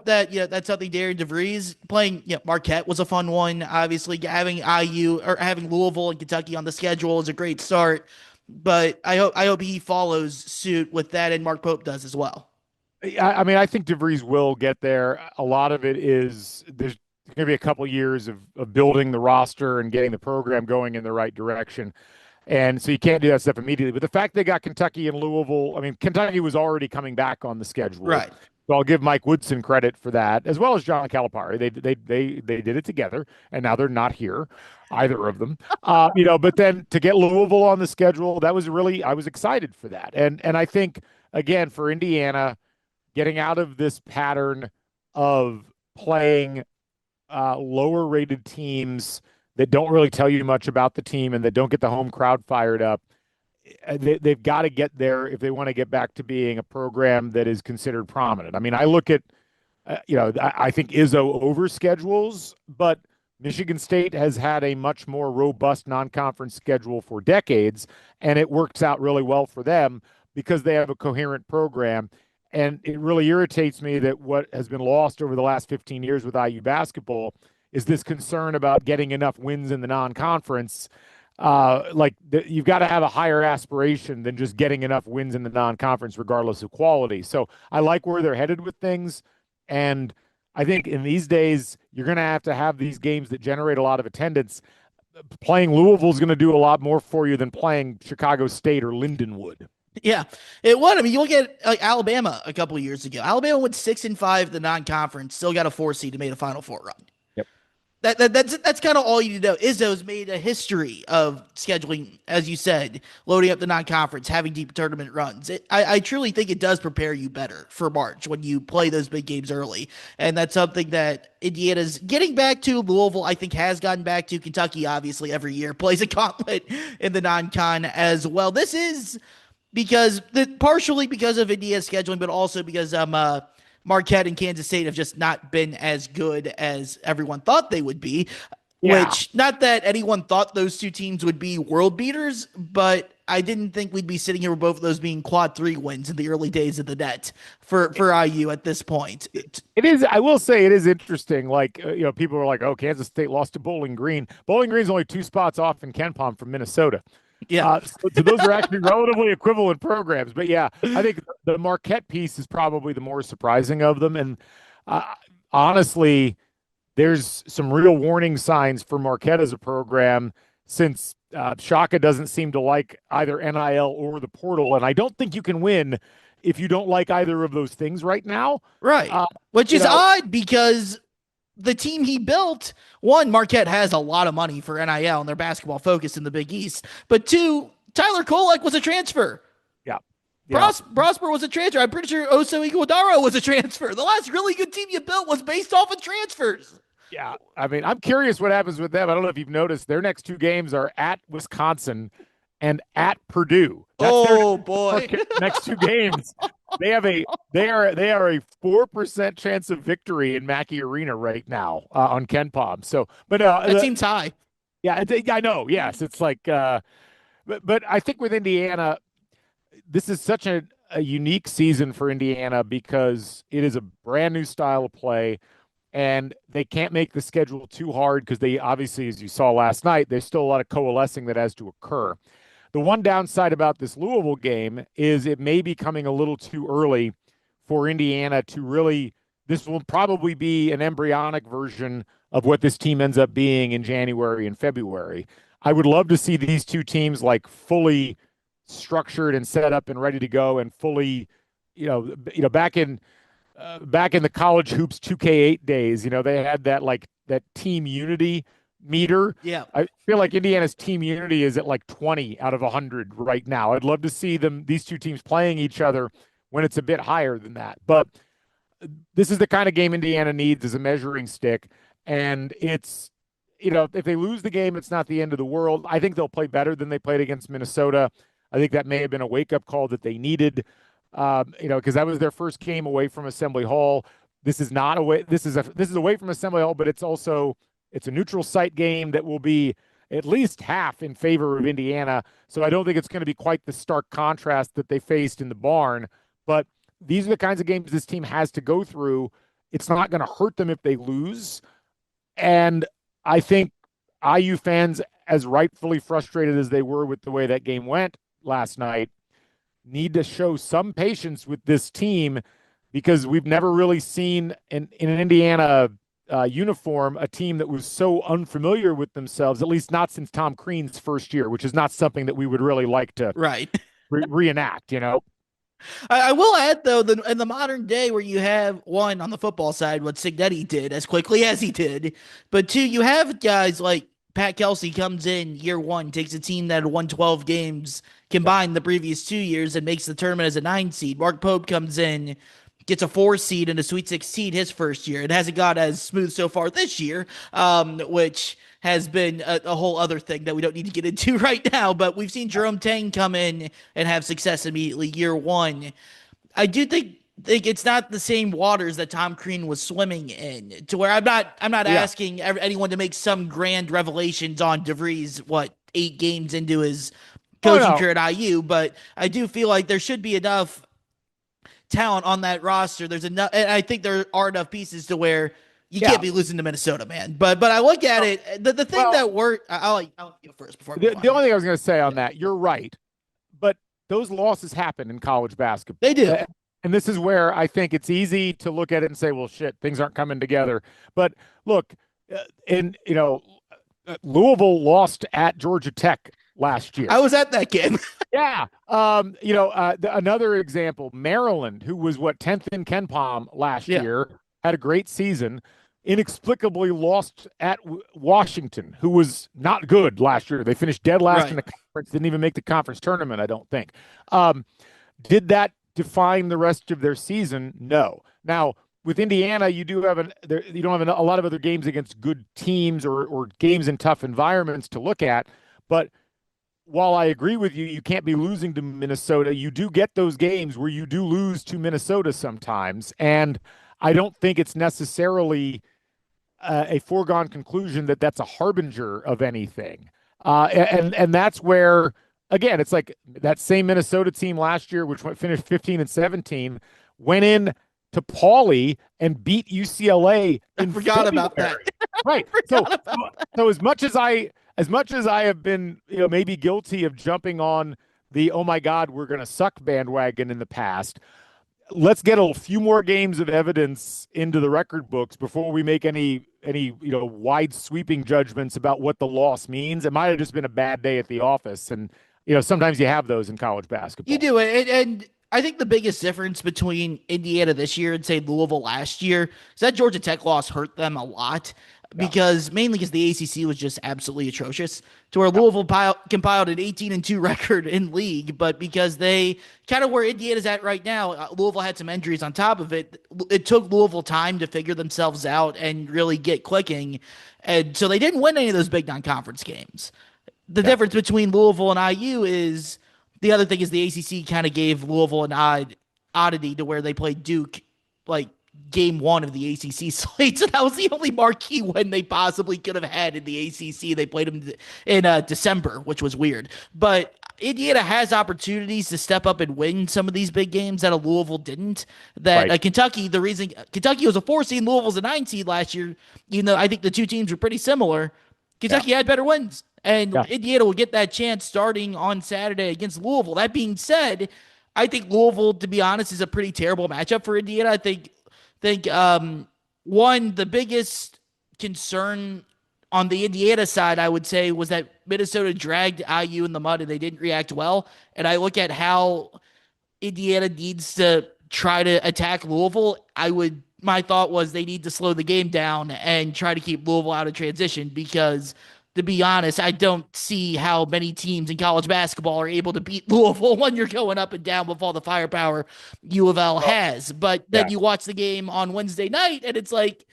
that that's something Darren DeVries playing. Marquette was a fun one. Obviously, having IU or having Louisville and Kentucky on the schedule is a great start. But I hope he follows suit with that, and Mark Pope does as well. I mean, I think DeVries will get there. A lot of it is there's going to be a couple years of building the roster and getting the program going in the right direction. And so you can't do that stuff immediately. But the fact they got Kentucky and Louisville, I mean, Kentucky was already coming back on the schedule. Right. So I'll give Mike Woodson credit for that, as well as John Calipari. They did it together, and now they're not here, either of them. But then to get Louisville on the schedule, that was really I was excited for that. And I think again for Indiana, getting out of this pattern of playing lower rated teams that don't really tell you much about the team and that don't get the home crowd fired up. They've got to get there if they want to get back to being a program that is considered prominent. I mean, I look at, I think Izzo overschedules, but Michigan State has had a much more robust non-conference schedule for decades, and it works out really well for them because they have a coherent program. And it really irritates me that what has been lost over the last 15 years with IU basketball is this concern about getting enough wins in the non-conference. You've got to have a higher aspiration than just getting enough wins in the non-conference, regardless of quality. So I like where they're headed with things. And I think in these days, you're going to have these games that generate a lot of attendance. Playing Louisville is going to do a lot more for you than playing Chicago State or Lindenwood. Yeah, it would. I mean, you look at Alabama a couple of years ago. Alabama went 6-5 the non-conference, still got a 4 seed and made a Final Four run. Yep. That's kind of all you need to know. Izzo's made a history of scheduling, as you said, loading up the non-conference, having deep tournament runs. I truly think it does prepare you better for March when you play those big games early, and that's something that Indiana's getting back to. Louisville, I think, has gotten back to. Kentucky, obviously, every year plays a gauntlet in the non-con as well. This is partially because of Indiana's scheduling, but also because Marquette and Kansas State have just not been as good as everyone thought they would be. Yeah. Which, not that anyone thought those two teams would be world beaters, but I didn't think we'd be sitting here with both of those being quad 3 wins in the early days of the net for IU at this point. It is. I will say it is interesting. People are like, "Oh, Kansas State lost to Bowling Green." Bowling Green's only 2 spots off in KenPom from Minnesota. Yeah. So those are actually relatively equivalent programs. But yeah, I think the Marquette piece is probably the more surprising of them. And honestly, there's some real warning signs for Marquette as a program since Shaka doesn't seem to like either NIL or the portal. And I don't think you can win if you don't like either of those things right now. Right. Which is odd because the team he built, one, Marquette has a lot of money for NIL and their basketball focus in the Big East. But two, Tyler Kolek was a transfer. Yeah. Prosper was a transfer. I'm pretty sure Oso Iguodaro was a transfer. The last really good team you built was based off of transfers. Yeah. I mean, I'm curious what happens with them. I don't know if you've noticed their next 2 games are at Wisconsin and at Purdue. That's boy. Next 2 games. They are a 4% chance of victory in Mackey Arena right now on KenPom. So, but that seems high. Yeah, I know. Yes, it's like, but I think with Indiana, this is such a unique season for Indiana because it is a brand new style of play, and they can't make the schedule too hard because they obviously, as you saw last night, there's still a lot of coalescing that has to occur. The one downside about this Louisville game is it may be coming a little too early for Indiana to really – this will probably be an embryonic version of what this team ends up being in January and February. I would love to see these two teams like fully structured and set up and ready to go and fully, back in the college hoops 2K8 days, they had that like that team unity meter. Yeah. I feel like Indiana's team unity is at like 20 out of 100 right now. I'd love to see these two teams playing each other when it's a bit higher than that. But this is the kind of game Indiana needs as a measuring stick. And it's, if they lose the game, it's not the end of the world. I think they'll play better than they played against Minnesota. I think that may have been a wake-up call that they needed, because that was their first game away from Assembly Hall. This is not away. This is away from Assembly Hall, but it's a neutral site game that will be at least half in favor of Indiana. So I don't think it's going to be quite the stark contrast that they faced in the barn. But these are the kinds of games this team has to go through. It's not going to hurt them if they lose. And I think IU fans, as rightfully frustrated as they were with the way that game went last night, need to show some patience with this team, because we've never really seen in an Indiana uniform a team that was so unfamiliar with themselves, at least not since Tom Crean's first year, which is not something that we would really like to reenact, I will add, though, that in the modern day where you have, one, on the football side, what Signetti did as quickly as he did, but two, you have guys like Pat Kelsey comes in year one, takes a team that had won 12 games combined the previous 2 years and makes the tournament as a 9 seed. Mark Pope comes in, gets a 4 seed and a Sweet 16 his first year. It hasn't got as smooth so far this year, which has been a whole other thing that we don't need to get into right now. But we've seen Jerome Tang come in and have success immediately year one. I do think it's not the same waters that Tom Crean was swimming in, to where I'm not asking anyone to make some grand revelations on DeVries, 8 games into his coaching career at IU, but I do feel like there should be enough talent on that roster. There's enough, and I think there are enough pieces to where you can't be losing to Minnesota, man. But I look at it, the thing that worked. I'll go first before the only thing I was going to say on that, you're right, but those losses happen in college basketball. They do. And this is where I think it's easy to look at it and say, well, shit, things aren't coming together. But look, Louisville lost at Georgia Tech last year. I was at that game. Yeah. Another example, Maryland, who was 10th in KenPom last year, had a great season, inexplicably lost at Washington, who was not good last year. They finished dead last in the conference, didn't even make the conference tournament, I don't think. Did that define the rest of their season? No. Now, with Indiana, you don't have a lot of other games against good teams or games in tough environments to look at. But while I agree with you, you can't be losing to Minnesota. You do get those games where you do lose to Minnesota sometimes. And I don't think it's necessarily a foregone conclusion that that's a harbinger of anything. And that's where, again, it's like that same Minnesota team last year, which finished 15-17, went in to Pauley and beat UCLA. I forgot about that. Right. So as much as I have been, maybe guilty of jumping on the, oh my God, we're going to suck bandwagon in the past, let's get a few more games of evidence into the record books before we make any wide sweeping judgments about what the loss means. It might have just been a bad day at the office. And, sometimes you have those in college basketball. You do. And I think the biggest difference between Indiana this year and, say, Louisville last year is that Georgia Tech loss hurt them a lot. Mainly because the ACC was just absolutely atrocious, to where Louisville compiled an 18-2 record in league, but because they kind of where Indiana's at right now, Louisville had some injuries on top of it. It took Louisville time to figure themselves out and really get clicking, and so they didn't win any of those big non-conference games. The difference between Louisville and IU is the other thing is the ACC kind of gave Louisville an oddity to where they played Duke like game one of the ACC slate. So that was the only marquee win they possibly could have had in the ACC. They played them in December, which was weird. But Indiana has opportunities to step up and win some of these big games that Louisville didn't. Kentucky, the reason Kentucky was a 4 seed, Louisville's a 9 seed last year, I think the two teams were pretty similar. Kentucky had better wins. And Indiana will get that chance starting on Saturday against Louisville. That being said, I think Louisville, to be honest, is a pretty terrible matchup for Indiana. I think the biggest concern on the Indiana side, I would say was that Minnesota dragged IU in the mud and they didn't react well. And I look at how Indiana needs to try to attack Louisville. My thought was they need to slow the game down and try to keep Louisville out of transition because to be honest, I don't see how many teams in college basketball are able to beat Louisville when you're going up and down with all the firepower U of L Well, has. But then yeah, you watch the game on Wednesday night and it's like,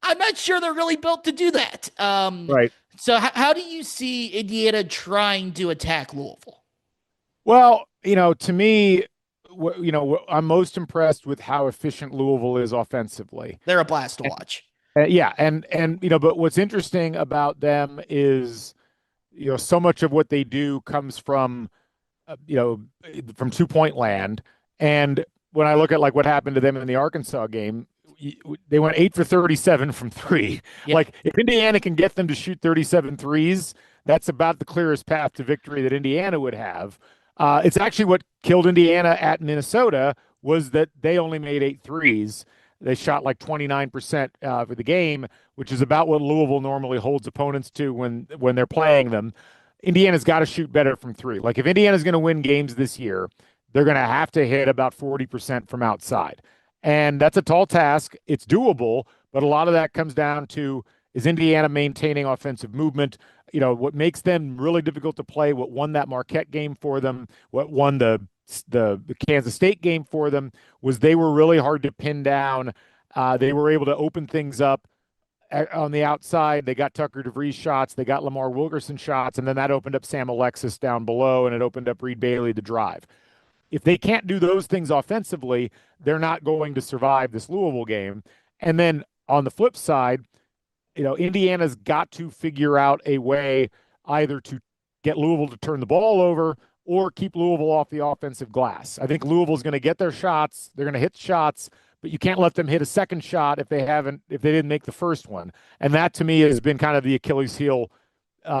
I'm not sure they're really built to do that. right. So how do you see Indiana trying to attack Louisville? Well, to me, I'm most impressed with how efficient Louisville is offensively. They're a blast to watch. Yeah, and but what's interesting about them is, so much of what they do comes from, from 2-point land. And when I look at like what happened to them in the Arkansas game, they went 8 for 37 from three. Yeah. Like if Indiana can get them to shoot 37 threes, that's about the clearest path to victory that Indiana would have. It's actually what killed Indiana at Minnesota was that they only made 8 threes. They shot like 29% for the game, which is about what Louisville normally holds opponents to when they're playing them. Indiana's got to shoot better from three. Like if Indiana's going to win games this year, they're going to have to hit about 40% from outside. And that's a tall task. It's doable, but a lot of that comes down to is Indiana maintaining offensive movement? What makes them really difficult to play, what won that Marquette game for them, what won the Kansas State game for them was they were really hard to pin down. They were able to open things up on the outside. They got Tucker DeVries shots. They got Lamar Wilkerson shots. And then that opened up Sam Alexis down below, and it opened up Reed Bailey to drive. If they can't do those things offensively, they're not going to survive this Louisville game. And then on the flip side, Indiana's got to figure out a way either to get Louisville to turn the ball over or keep Louisville off the offensive glass. I think Louisville's going to get their shots. They're going to hit shots, but you can't let them hit a second shot if they didn't make the first one. And that to me has been kind of the Achilles heel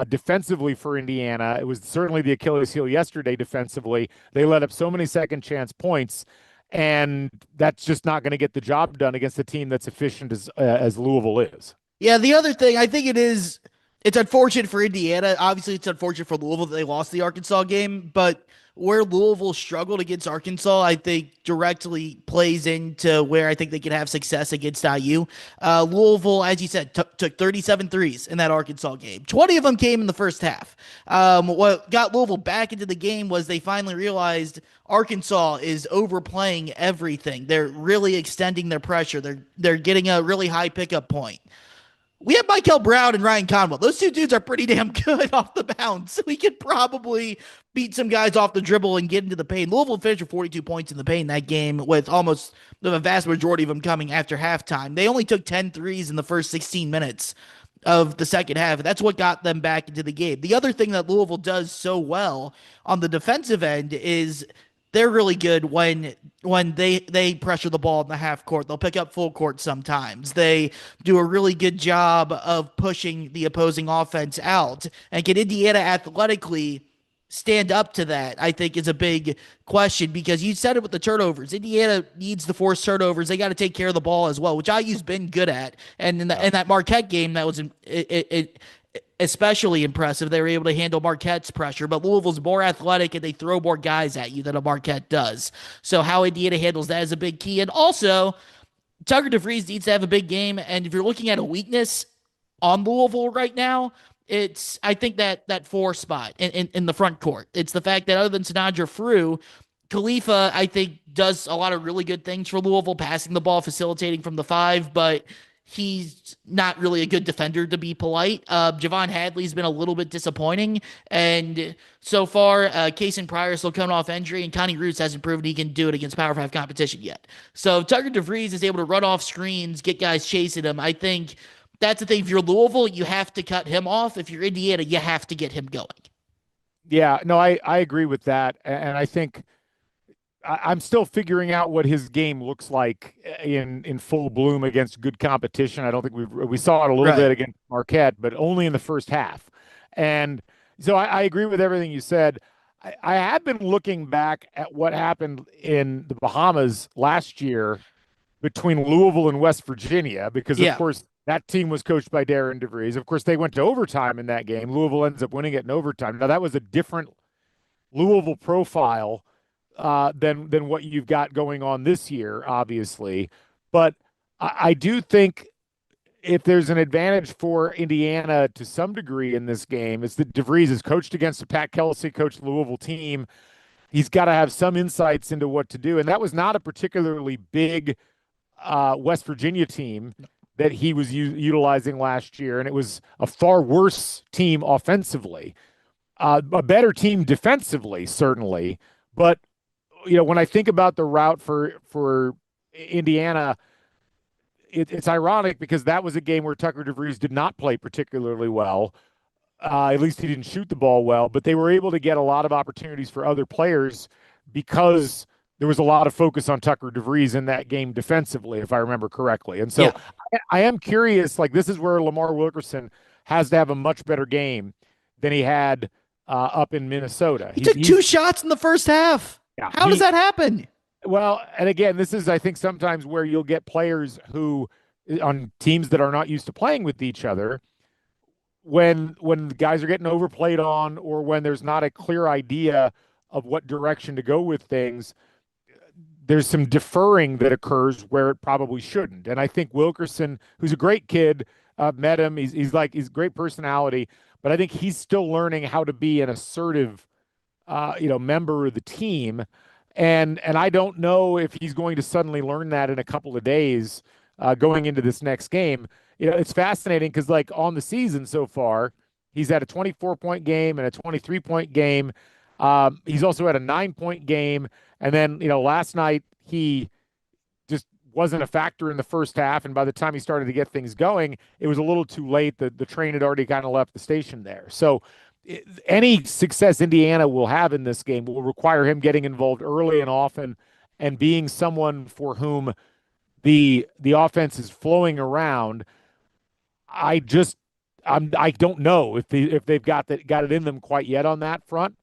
defensively for Indiana. It was certainly the Achilles heel yesterday defensively. They let up so many second chance points, and that's just not going to get the job done against a team that's efficient as Louisville is. Yeah, the other thing, I think it's unfortunate for Indiana. Obviously, it's unfortunate for Louisville that they lost the Arkansas game, but where Louisville struggled against Arkansas, I think directly plays into where I think they can have success against IU. Louisville, as you said, took 37 threes in that Arkansas game. 20 of them came in the first half. What got Louisville back into the game was they finally realized Arkansas is overplaying everything. They're really extending their pressure. They're getting a really high pickup point. We have Michael Brown and Ryan Conwell. Those two dudes are pretty damn good off the bounce. So we could probably beat some guys off the dribble and get into the paint. Louisville finished with 42 points in the paint in that game with almost the vast majority of them coming after halftime. They only took 10 threes in the first 16 minutes of the second half. That's what got them back into the game. The other thing that Louisville does so well on the defensive end is they're really good when they pressure the ball in the half court. They'll pick up full court sometimes. They do a really good job of pushing the opposing offense out. And can Indiana athletically stand up to that, I think is a big question because you said it with the turnovers. Indiana needs to force turnovers. They got to take care of the ball as well, which IU's been good at. And in that Marquette game, that was especially impressive. They were able to handle Marquette's pressure, but Louisville's more athletic and they throw more guys at you than a Marquette does. So how Indiana handles that is a big key. And also, Tucker DeVries needs to have a big game. And if you're looking at a weakness on Louisville right now, it's I think that 4 spot in the front court. It's the fact that other than Sanadra Frew, Khalifa, I think, does a lot of really good things for Louisville, passing the ball, facilitating from the 5, but he's not really a good defender, to be polite. Javon Hadley's been a little bit disappointing, and so far, Cason Pryor still coming off injury, and Connie Roots hasn't proven he can do it against Power 5 competition yet. So Tucker DeVries is able to run off screens, get guys chasing him. I think that's the thing. If you're Louisville, you have to cut him off. If you're Indiana, you have to get him going. Yeah, no, I agree with that. And I think I'm still figuring out what his game looks like in full bloom against good competition. I don't think we saw it a little bit against Marquette, but only in the first half. And so I agree with everything you said. I have been looking back at what happened in the Bahamas last year between Louisville and West Virginia, because of course That team was coached by Darren DeVries. Of course, they went to overtime in that game. Louisville ends up winning it in overtime. Now, that was a different Louisville profile than what you've got going on this year, obviously. But I do think if there's an advantage for Indiana to some degree in this game, it's that DeVries is coached against a Pat Kelsey coached Louisville team. He's got to have some insights into what to do. And that was not a particularly big West Virginia team that he was utilizing last year. And it was a far worse team offensively, a better team defensively, certainly. But, when I think about the route for Indiana, it's ironic because that was a game where Tucker DeVries did not play particularly well. At least he didn't shoot the ball well, but they were able to get a lot of opportunities for other players because there was a lot of focus on Tucker DeVries in that game defensively, if I remember correctly. And so Yeah. I am curious, like this is where Lamar Wilkerson has to have a much better game than he had up in Minnesota. He took 2 shots in the first half. Yeah, How does that happen? Well, and again, this is, I think, sometimes where you'll get players who, on teams that are not used to playing with each other, when the guys are getting overplayed on, or when there's not a clear idea of what direction to go with things, there's some deferring that occurs where it probably shouldn't. And I think Wilkerson, who's a great kid, met him. He's great personality, but I think he's still learning how to be an assertive, member of the team. And I don't know if he's going to suddenly learn that in a couple of days going into this next game. It's fascinating because, like, on the season so far, he's had a 24-point game and a 23-point game. He's also had a 9-point game. And then, last night he just wasn't a factor in the first half. And by the time he started to get things going, it was a little too late. The train had already kind of left the station there. So any success Indiana will have in this game will require him getting involved early and often and being someone for whom the offense is flowing around. I don't know if they've got it in them quite yet on that front,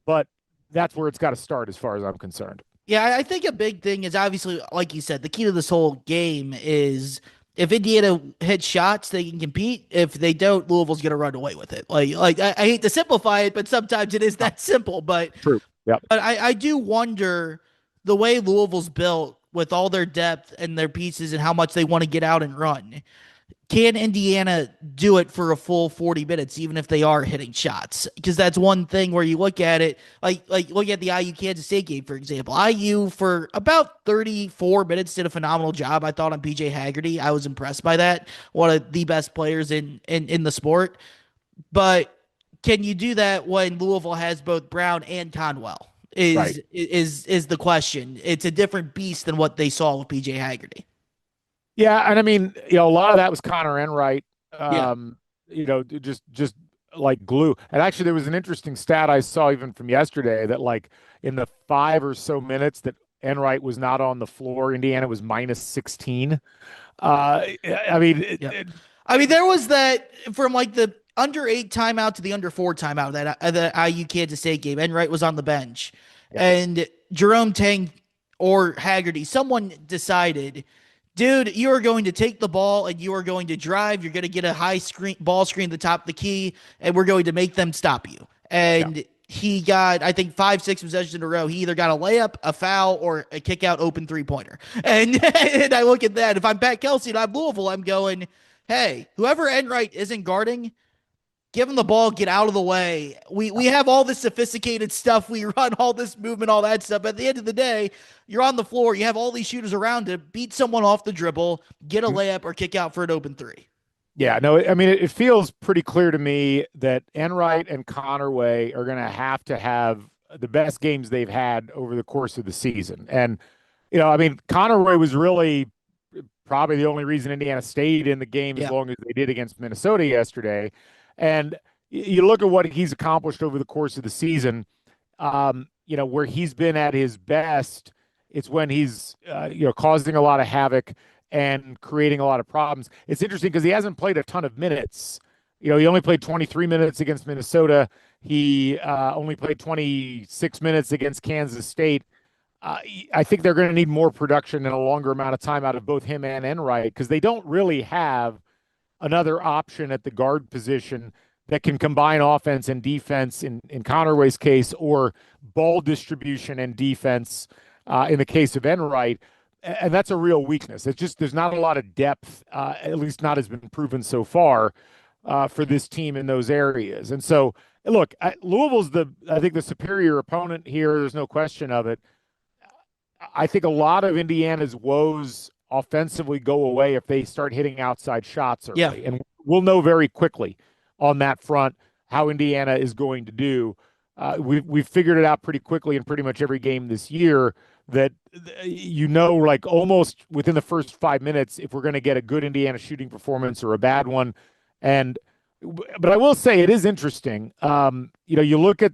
but that's where it's got to start as far as I'm concerned. Yeah, I think a big thing is obviously, like you said, the key to this whole game is if Indiana hits shots, they can compete. If they don't, Louisville's going to run away with it. Like I hate to simplify it, but sometimes it is that simple. But true. Yep. But I do wonder the way Louisville's built with all their depth and their pieces and how much they want to get out and run. Can Indiana do it for a full 40 minutes, even if they are hitting shots? Because that's one thing where you look at it, like look at the IU Kansas State game, for example. IU, for about 34 minutes, did a phenomenal job, I thought, on PJ Haggerty. I was impressed by that. One of the best players in the sport. But can you do that when Louisville has both Brown and Conwell? Is the question. It's a different beast than what they saw with PJ Haggerty. Yeah, and I mean, a lot of that was Connor Enright, just like glue. And actually, there was an interesting stat I saw even from yesterday that, like, in the 5 or so minutes that Enright was not on the floor, Indiana was minus 16. I mean, there was that from like the under 8 timeout to the under 4 timeout that the IU Kansas State game. Enright was on the bench, and Jerome Tang or Haggerty, someone decided, dude, you are going to take the ball and you are going to drive. You're going to get a high ball screen at the top of the key, and we're going to make them stop you. And he got, I think, 5-6 possessions in a row. He either got a layup, a foul, or a kick out open 3-pointer. And I look at that. If I'm Pat Kelsey and I'm Louisville, I'm going, hey, whoever Enright isn't guarding, give him the ball, get out of the way. We have all this sophisticated stuff. We run all this movement, all that stuff. At the end of the day, you're on the floor. You have all these shooters around to beat someone off the dribble, get a layup, or kick out for an open 3. Yeah, no, I mean, it feels pretty clear to me that Enright and Connerway are going to have the best games they've had over the course of the season. And, I mean, Connerway was really probably the only reason Indiana stayed in the game as long as they did against Minnesota yesterday. And you look at what he's accomplished over the course of the season, where he's been at his best, it's when he's, causing a lot of havoc and creating a lot of problems. It's interesting because he hasn't played a ton of minutes. He only played 23 minutes against Minnesota. He only played 26 minutes against Kansas State. I think they're going to need more production and a longer amount of time out of both him and Enright because they don't really have another option at the guard position that can combine offense and defense in Connerway's case, or ball distribution and defense in the case of Enright. And that's a real weakness. It's just there's not a lot of depth, at least not has been proven so far for this team in those areas. And so, look, Louisville's I think the superior opponent here. There's no question of it. I think a lot of Indiana's woes offensively go away if they start hitting outside shots early. Yeah. And we'll know very quickly on that front how Indiana is going to do. We've figured it out pretty quickly in pretty much every game this year that, like almost within the first 5 minutes, if we're going to get a good Indiana shooting performance or a bad one. But I will say it is interesting. You look at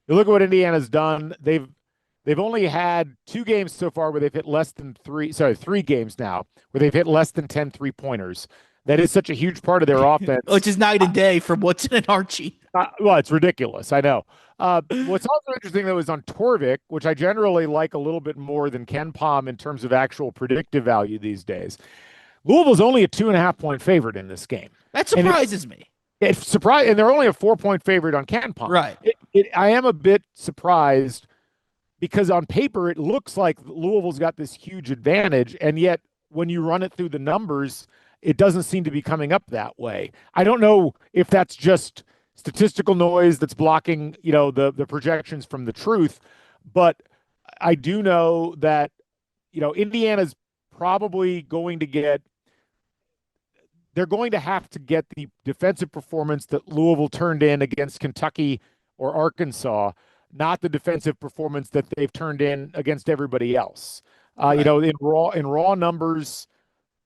what Indiana's done. They've only had 2 games so far where they've hit less than 3 games now where they've hit less than 10 3-pointers. That is such a huge part of their offense. Which is night and day from Woodson and Archie. Well, it's ridiculous. I know. What's also interesting, though, is on Torvik, which I generally like a little bit more than Ken Pom in terms of actual predictive value these days. Louisville's only a 2.5-point favorite in this game. That surprises me. It's surprising, and they're only a 4-point favorite on Ken Pom. Right. I am a bit surprised because on paper it looks like Louisville's got this huge advantage, and yet when you run it through the numbers, it doesn't seem to be coming up that way. I don't know if that's just statistical noise that's blocking, the projections from the truth, but I do know that, Indiana's probably going to they're going to have to get the defensive performance that Louisville turned in against Kentucky or Arkansas, not the defensive performance that they've turned in against everybody else. Right. In raw numbers,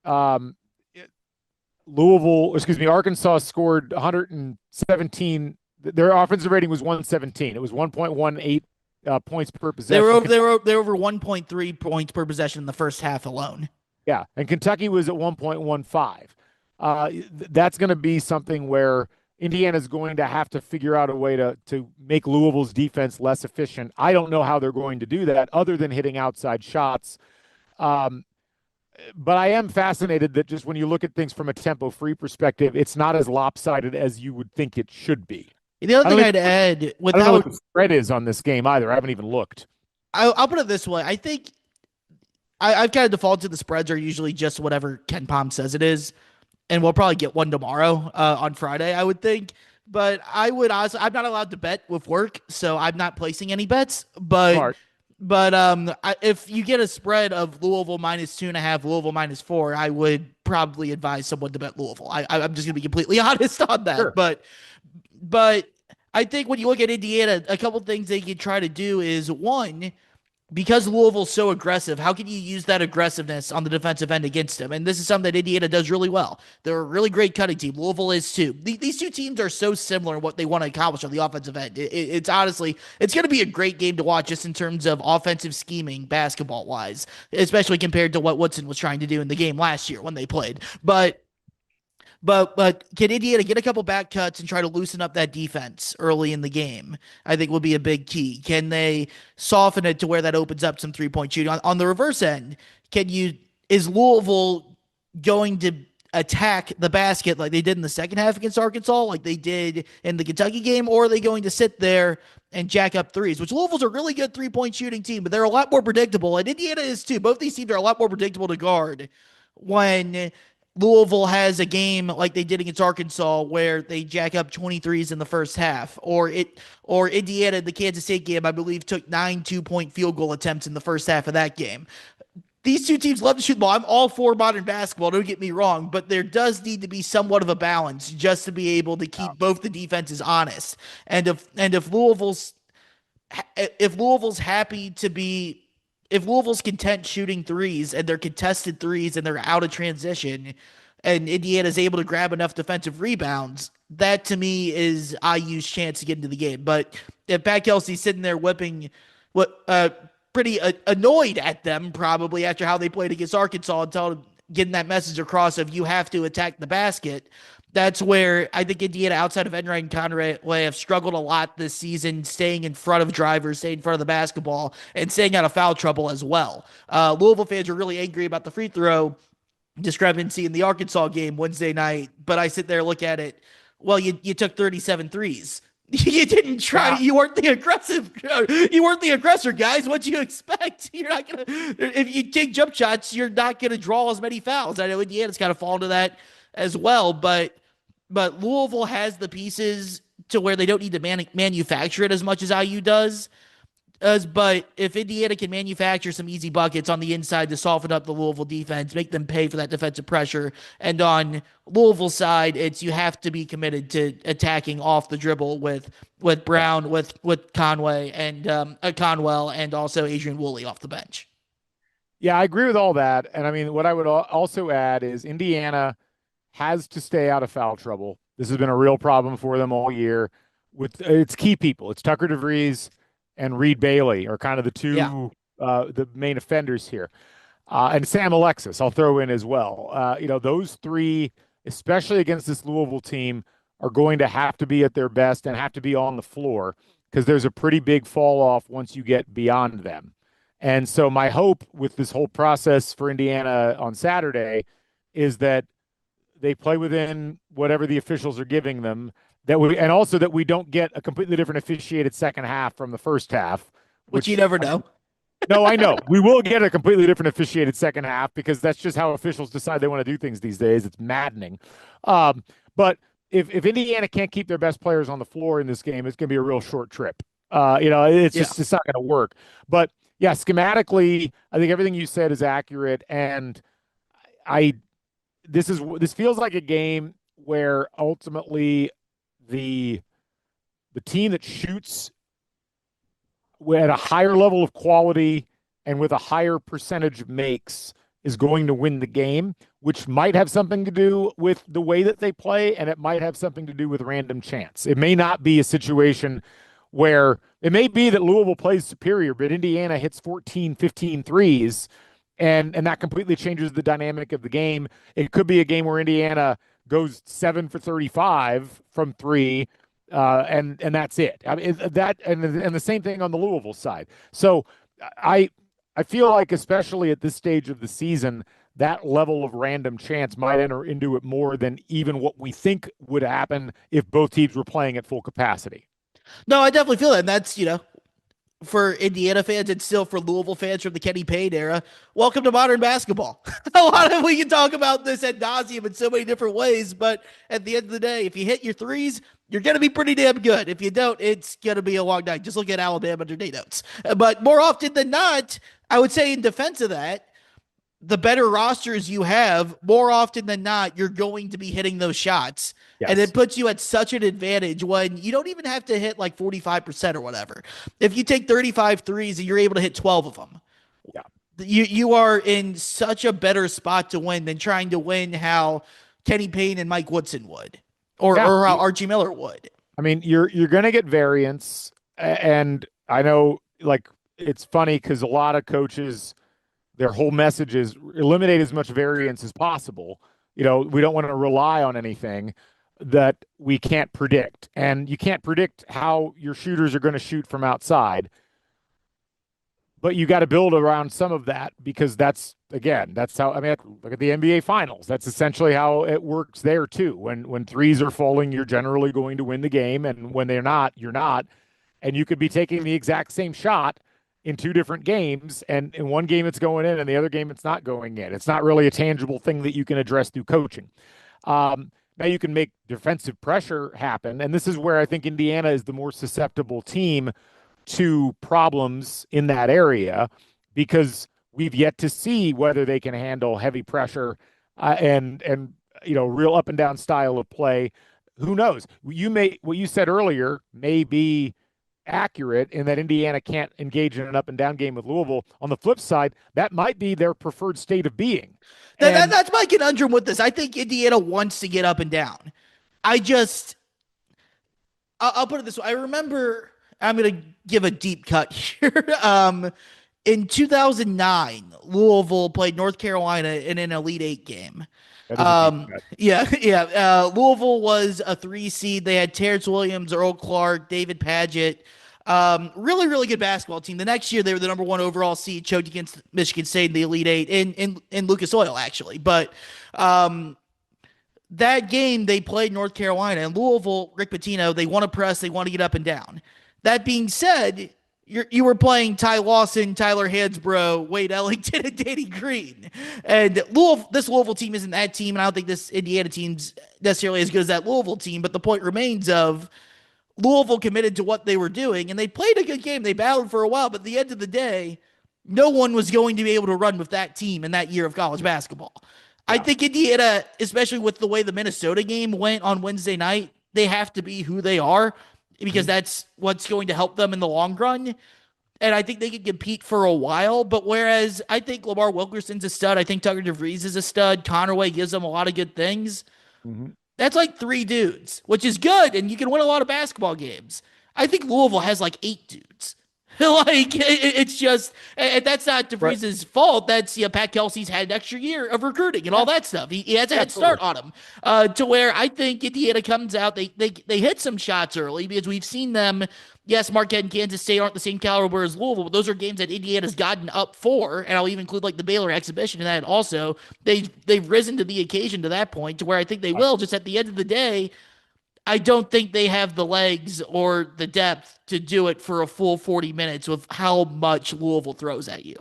Arkansas scored 117. Their offensive rating was 117. It was 1.18 points per possession. They were over 1.3 points per possession in the first half alone. Yeah, and Kentucky was at 1.15. That's going to be something where Indiana's going to have to figure out a way to make Louisville's defense less efficient. I don't know how they're going to do that other than hitting outside shots. But I am fascinated that just when you look at things from a tempo-free perspective, it's not as lopsided as you would think it should be. The other thing I'd add with I don't know what the spread is on this game either. I haven't even looked. I'll put it this way. I think I've kind of defaulted to the spreads are usually just whatever Ken Pom says it is. And we'll probably get one tomorrow on Friday, I would think. But I would honestly, I'm not allowed to bet with work, so I'm not placing any bets. But if you get a spread of Louisville -2.5, Louisville -4, I would probably advise someone to bet Louisville. I'm just going to be completely honest on that. Sure. But I think when you look at Indiana, a couple things they can try to do is, one, because Louisville's so aggressive, how can you use that aggressiveness on the defensive end against them? And this is something that Indiana does really well. They're a really great cutting team. Louisville is too. These two teams are so similar in what they want to accomplish on the offensive end. It's honestly, it's going to be a great game to watch just in terms of offensive scheming, basketball-wise, especially compared to what Woodson was trying to do in the game last year when they played. But can Indiana get a couple back cuts and try to loosen up that defense early in the game? I think will be a big key. Can they soften it to where that opens up some 3-point shooting? On the reverse end, is Louisville going to attack the basket like they did in the second half against Arkansas, like they did in the Kentucky game, or are they going to sit there and jack up threes, which Louisville's a really good 3-point shooting team, but they're a lot more predictable, and Indiana is too. Both these teams are a lot more predictable to guard when Louisville has a game like they did against Arkansas where they jack up 23s in the first half, or Indiana, the Kansas State game, I believe, took 9 2-point field goal attempts in the first half of that game. These two teams love to shoot the ball. I'm all for modern basketball, don't get me wrong, but there does need to be somewhat of a balance just to be able to keep both the defenses honest. And if Louisville's content shooting threes and they're contested threes and they're out of transition and Indiana's able to grab enough defensive rebounds, that to me is IU's chance to get into the game. But if Pat Kelsey's sitting there pretty annoyed at them probably after how they played against Arkansas and getting that message across of you have to attack the basket, that's where I think Indiana, outside of Enright and Conway, have struggled a lot this season, staying in front of drivers, staying in front of the basketball, and staying out of foul trouble as well. Louisville fans are really angry about the free throw discrepancy in the Arkansas game Wednesday night, but I sit there and look at it. Well, you took 37 threes. You didn't try Yeah. to, you weren't the aggressive, you weren't the aggressor, guys. What'd you expect? You're not gonna, if you take jump shots, you're not gonna draw as many fouls. I know Indiana's kind of fallen to that as well, but Louisville has the pieces to where they don't need to manufacture it as much as IU does. But if Indiana can manufacture some easy buckets on the inside to soften up the Louisville defense, make them pay for that defensive pressure, and on Louisville's side, it's you have to be committed to attacking off the dribble with Brown, with Conway and Conwell, and also Adrian Woolley off the bench. Yeah, I agree with all that. And I mean, what I would also add is Indiana has to stay out of foul trouble. This has been a real problem for them all year. With its key people, it's Tucker DeVries and Reed Bailey are kind of the Yeah, two the main offenders here, and Sam Alexis I'll throw in as well. Those three, especially against this Louisville team, are going to have to be at their best and have to be on the floor because there's a pretty big fall off once you get beyond them. And so my hope with this whole process for Indiana on Saturday is that they play within whatever the officials are giving them. And also that we don't get a completely different officiated second half from the first half, which you which never know. no, I know we will get a completely different officiated second half because that's just how officials decide they want to do things these days. It's maddening. But if Indiana can't keep their best players on the floor in this game, it's going to be a real short trip. It's Yeah. just it's not going to work. But yeah, schematically, I think everything you said is accurate, and I this feels like a game where ultimately the team that shoots at a higher level of quality and with a higher percentage of makes is going to win the game, which might have something to do with the way that they play, and it might have something to do with random chance. It may not be a situation where it may be that Louisville plays superior, but Indiana hits 14, 15 threes, and that completely changes the dynamic of the game. It could be a game where Indiana goes 7 for 35 from three, and that's it. I mean that, and the same thing on the Louisville side. So I I feel like, especially at this stage of the season, that level of random chance might enter into it more than even what we think would happen if both teams were playing at full capacity. No, I definitely feel that. And that's, for Indiana fans and still for Louisville fans from the Kenny Payne era, welcome to modern basketball. We can talk about this ad nauseum in so many different ways, but at the end of the day, if you hit your threes, you're going to be pretty damn good. If you don't, it's going to be a long night. Just look at Alabama under Nate Oates. But more often than not, I would say in defense of that, the better rosters you have, more often than not, you're going to be hitting those shots. And Yes. it puts you at such an advantage when you don't even have to hit like 45% or whatever. If you take 35 threes and you're able to hit 12 of them, Yeah. you are in such a better spot to win than trying to win how Kenny Payne and Mike Woodson would, Yeah. or how Archie Miller would. I mean, you're going to get variance, and I know, like, it's funny because a lot of coaches, their whole message is eliminate as much variance as possible. We don't want to rely on anything that we can't predict, and you can't predict how your shooters are going to shoot from outside. But you got to build around some of that because that's how, I mean, look at the NBA finals. That's essentially how it works there too. When threes are falling, you're generally going to win the game. And when they're not, you're not. And you could be taking the exact same shot in two different games. And in one game it's going in and the other game it's not going in. It's not really a tangible thing that you can address through coaching. Now you can make defensive pressure happen. And this is where I think Indiana is the more susceptible team to problems in that area because we've yet to see whether they can handle heavy pressure and real up and down style of play. Who knows? What you said earlier may be accurate in that Indiana can't engage in an up and down game with Louisville. On the flip side, that might be their preferred state of being. That's my conundrum with this. I think Indiana wants to get up and down. I'll put it this way. I remember, I'm going to give a deep cut here. In 2009, Louisville played North Carolina in an Elite Eight game. Yeah. Louisville was a 3 seed. They had Terrence Williams, Earl Clark, David Paget. Really, really good basketball team. The next year, they were the number one overall seed, choked against Michigan State in the Elite Eight in Lucas Oil, actually. But um, that game, they played North Carolina and Louisville. Rick Pitino, they want to press, they want to get up and down. That being said, you were playing Ty Lawson, Tyler Hansbrough, Wade Ellington, and Danny Green. And this Louisville team isn't that team, and I don't think this Indiana team's necessarily as good as that Louisville team. But the point remains of Louisville committed to what they were doing, and they played a good game. They battled for a while, but at the end of the day, no one was going to be able to run with that team in that year of college basketball. I think Indiana, especially with the way the Minnesota game went on Wednesday night, they have to be who they are because that's what's going to help them in the long run. And I think they can compete for a while. But whereas I think Lamar Wilkerson's a stud, I think Tucker DeVries is a stud, Connerway gives them a lot of good things. That's like 3 dudes, which is good, and you can win a lot of basketball games. I think Louisville has like 8 dudes. It's just, and that's not DeVries' fault. That's Pat Kelsey's had an extra year of recruiting and all that stuff. He has a head start on him. To where I think Indiana comes out, they hit some shots early because we've seen them. Yes, Marquette and Kansas State aren't the same caliber as Louisville, but those are games that Indiana's gotten up for, and I'll even include like the Baylor exhibition in that also. They've risen to the occasion to that point to where I think they will. Just at the end of the day, I don't think they have the legs or the depth to do it for a full 40 minutes with how much Louisville throws at you.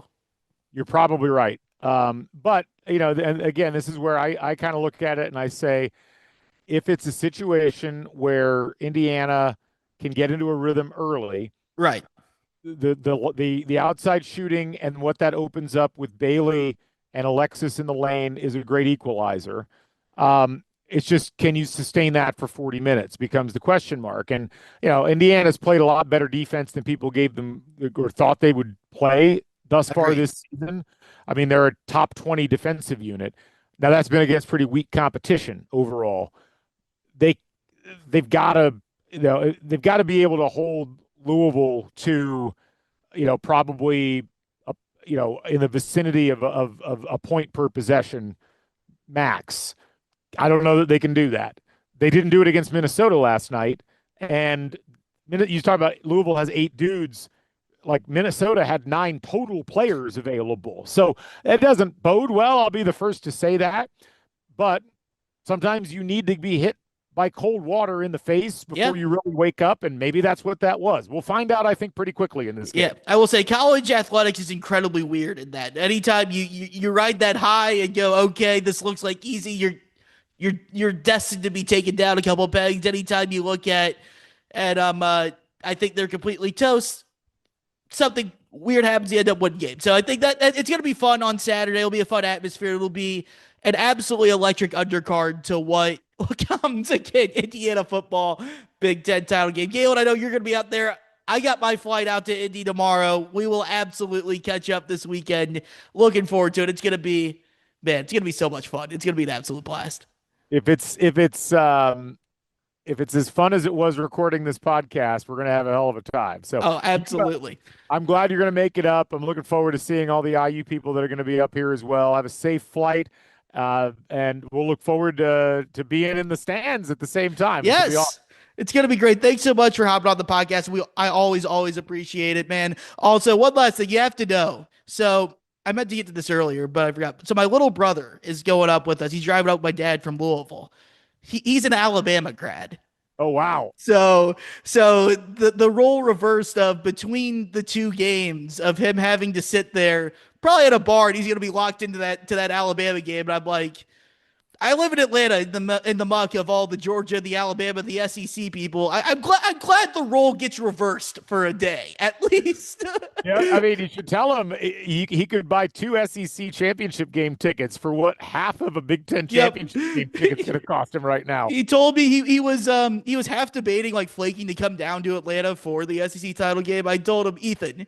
You're probably right. But, and again, this is where I kind of look at it and I say, if it's a situation where Indiana can get into a rhythm early, right? The outside shooting and what that opens up with Bailey and Alexis in the lane is a great equalizer. It's just, can you sustain that for 40 minutes becomes the question mark. And, Indiana's played a lot better defense than people gave them or thought they would play thus far this season. I mean, they're a top 20 defensive unit. Now that's been against pretty weak competition overall. They've got to, they've got to be able to hold Louisville to, probably, in the vicinity of a point per possession max. I don't know that they can do that. They didn't do it against Minnesota last night. And you talk about Louisville has 8 dudes. Like Minnesota had 9 total players available. So that doesn't bode well. I'll be the first to say that. But sometimes you need to be hit by cold water in the face before you really wake up, and maybe that's what that was. We'll find out, I think, pretty quickly in this game. Yeah, I will say college athletics is incredibly weird in that. Anytime you ride that high and go, okay, this looks like easy, you're destined to be taken down a couple pegs. Anytime you look at I think they're completely toast. Something weird happens, you end up winning games. So I think that it's going to be fun on Saturday. It'll be a fun atmosphere. It'll be an absolutely electric undercard to what comes again, Indiana football Big Ten title game. Galen, I know you're going to be out there. I got my flight out to Indy tomorrow. We will absolutely catch up this weekend. Looking forward to it. It's going to be, man, it's going to be so much fun. It's going to be an absolute blast. If it's as fun as it was recording this podcast, we're going to have a hell of a time. So, absolutely. I'm glad you're going to make it up. I'm looking forward to seeing all the IU people that are going to be up here as well. Have a safe flight, and we'll look forward to being in the stands at the same time. Yes. It's going to be great. Thanks so much for hopping on the podcast. I always appreciate it, man. Also, one last thing you have to know. So I meant to get to this earlier, but I forgot. So my little brother is going up with us. He's driving up with my dad from Louisville. He's an Alabama grad. Oh, wow. So the role reversed of between the 2 games of him having to sit there probably at a bar, and he's going to be locked into that Alabama game. And I'm like, I live in Atlanta in the muck of all the Georgia, the Alabama, the SEC people. I'm glad the role gets reversed for a day at least. Yeah, I mean, you should tell him he could buy 2 SEC championship game tickets for what half of a Big Ten championship game ticket's going to cost him right now. He told me he was half debating like flaking to come down to Atlanta for the SEC title game. I told him, Ethan,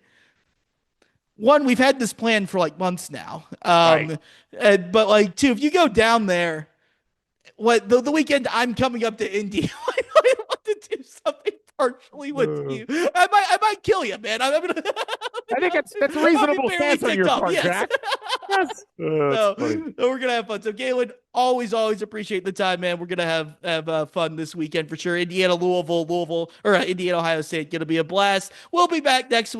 one, we've had this plan for like months now. Right. But like 2, if you go down there, the weekend I'm coming up to Indy, I want to do something partially with you. I might kill you, man. I think that's a reasonable stance on your part, yes. Jack. That's So funny. we're gonna have fun. So Galen, always appreciate the time, man. We're gonna have fun this weekend for sure. Indiana, Louisville, or Indiana, Ohio State, gonna be a blast. We'll be back next week.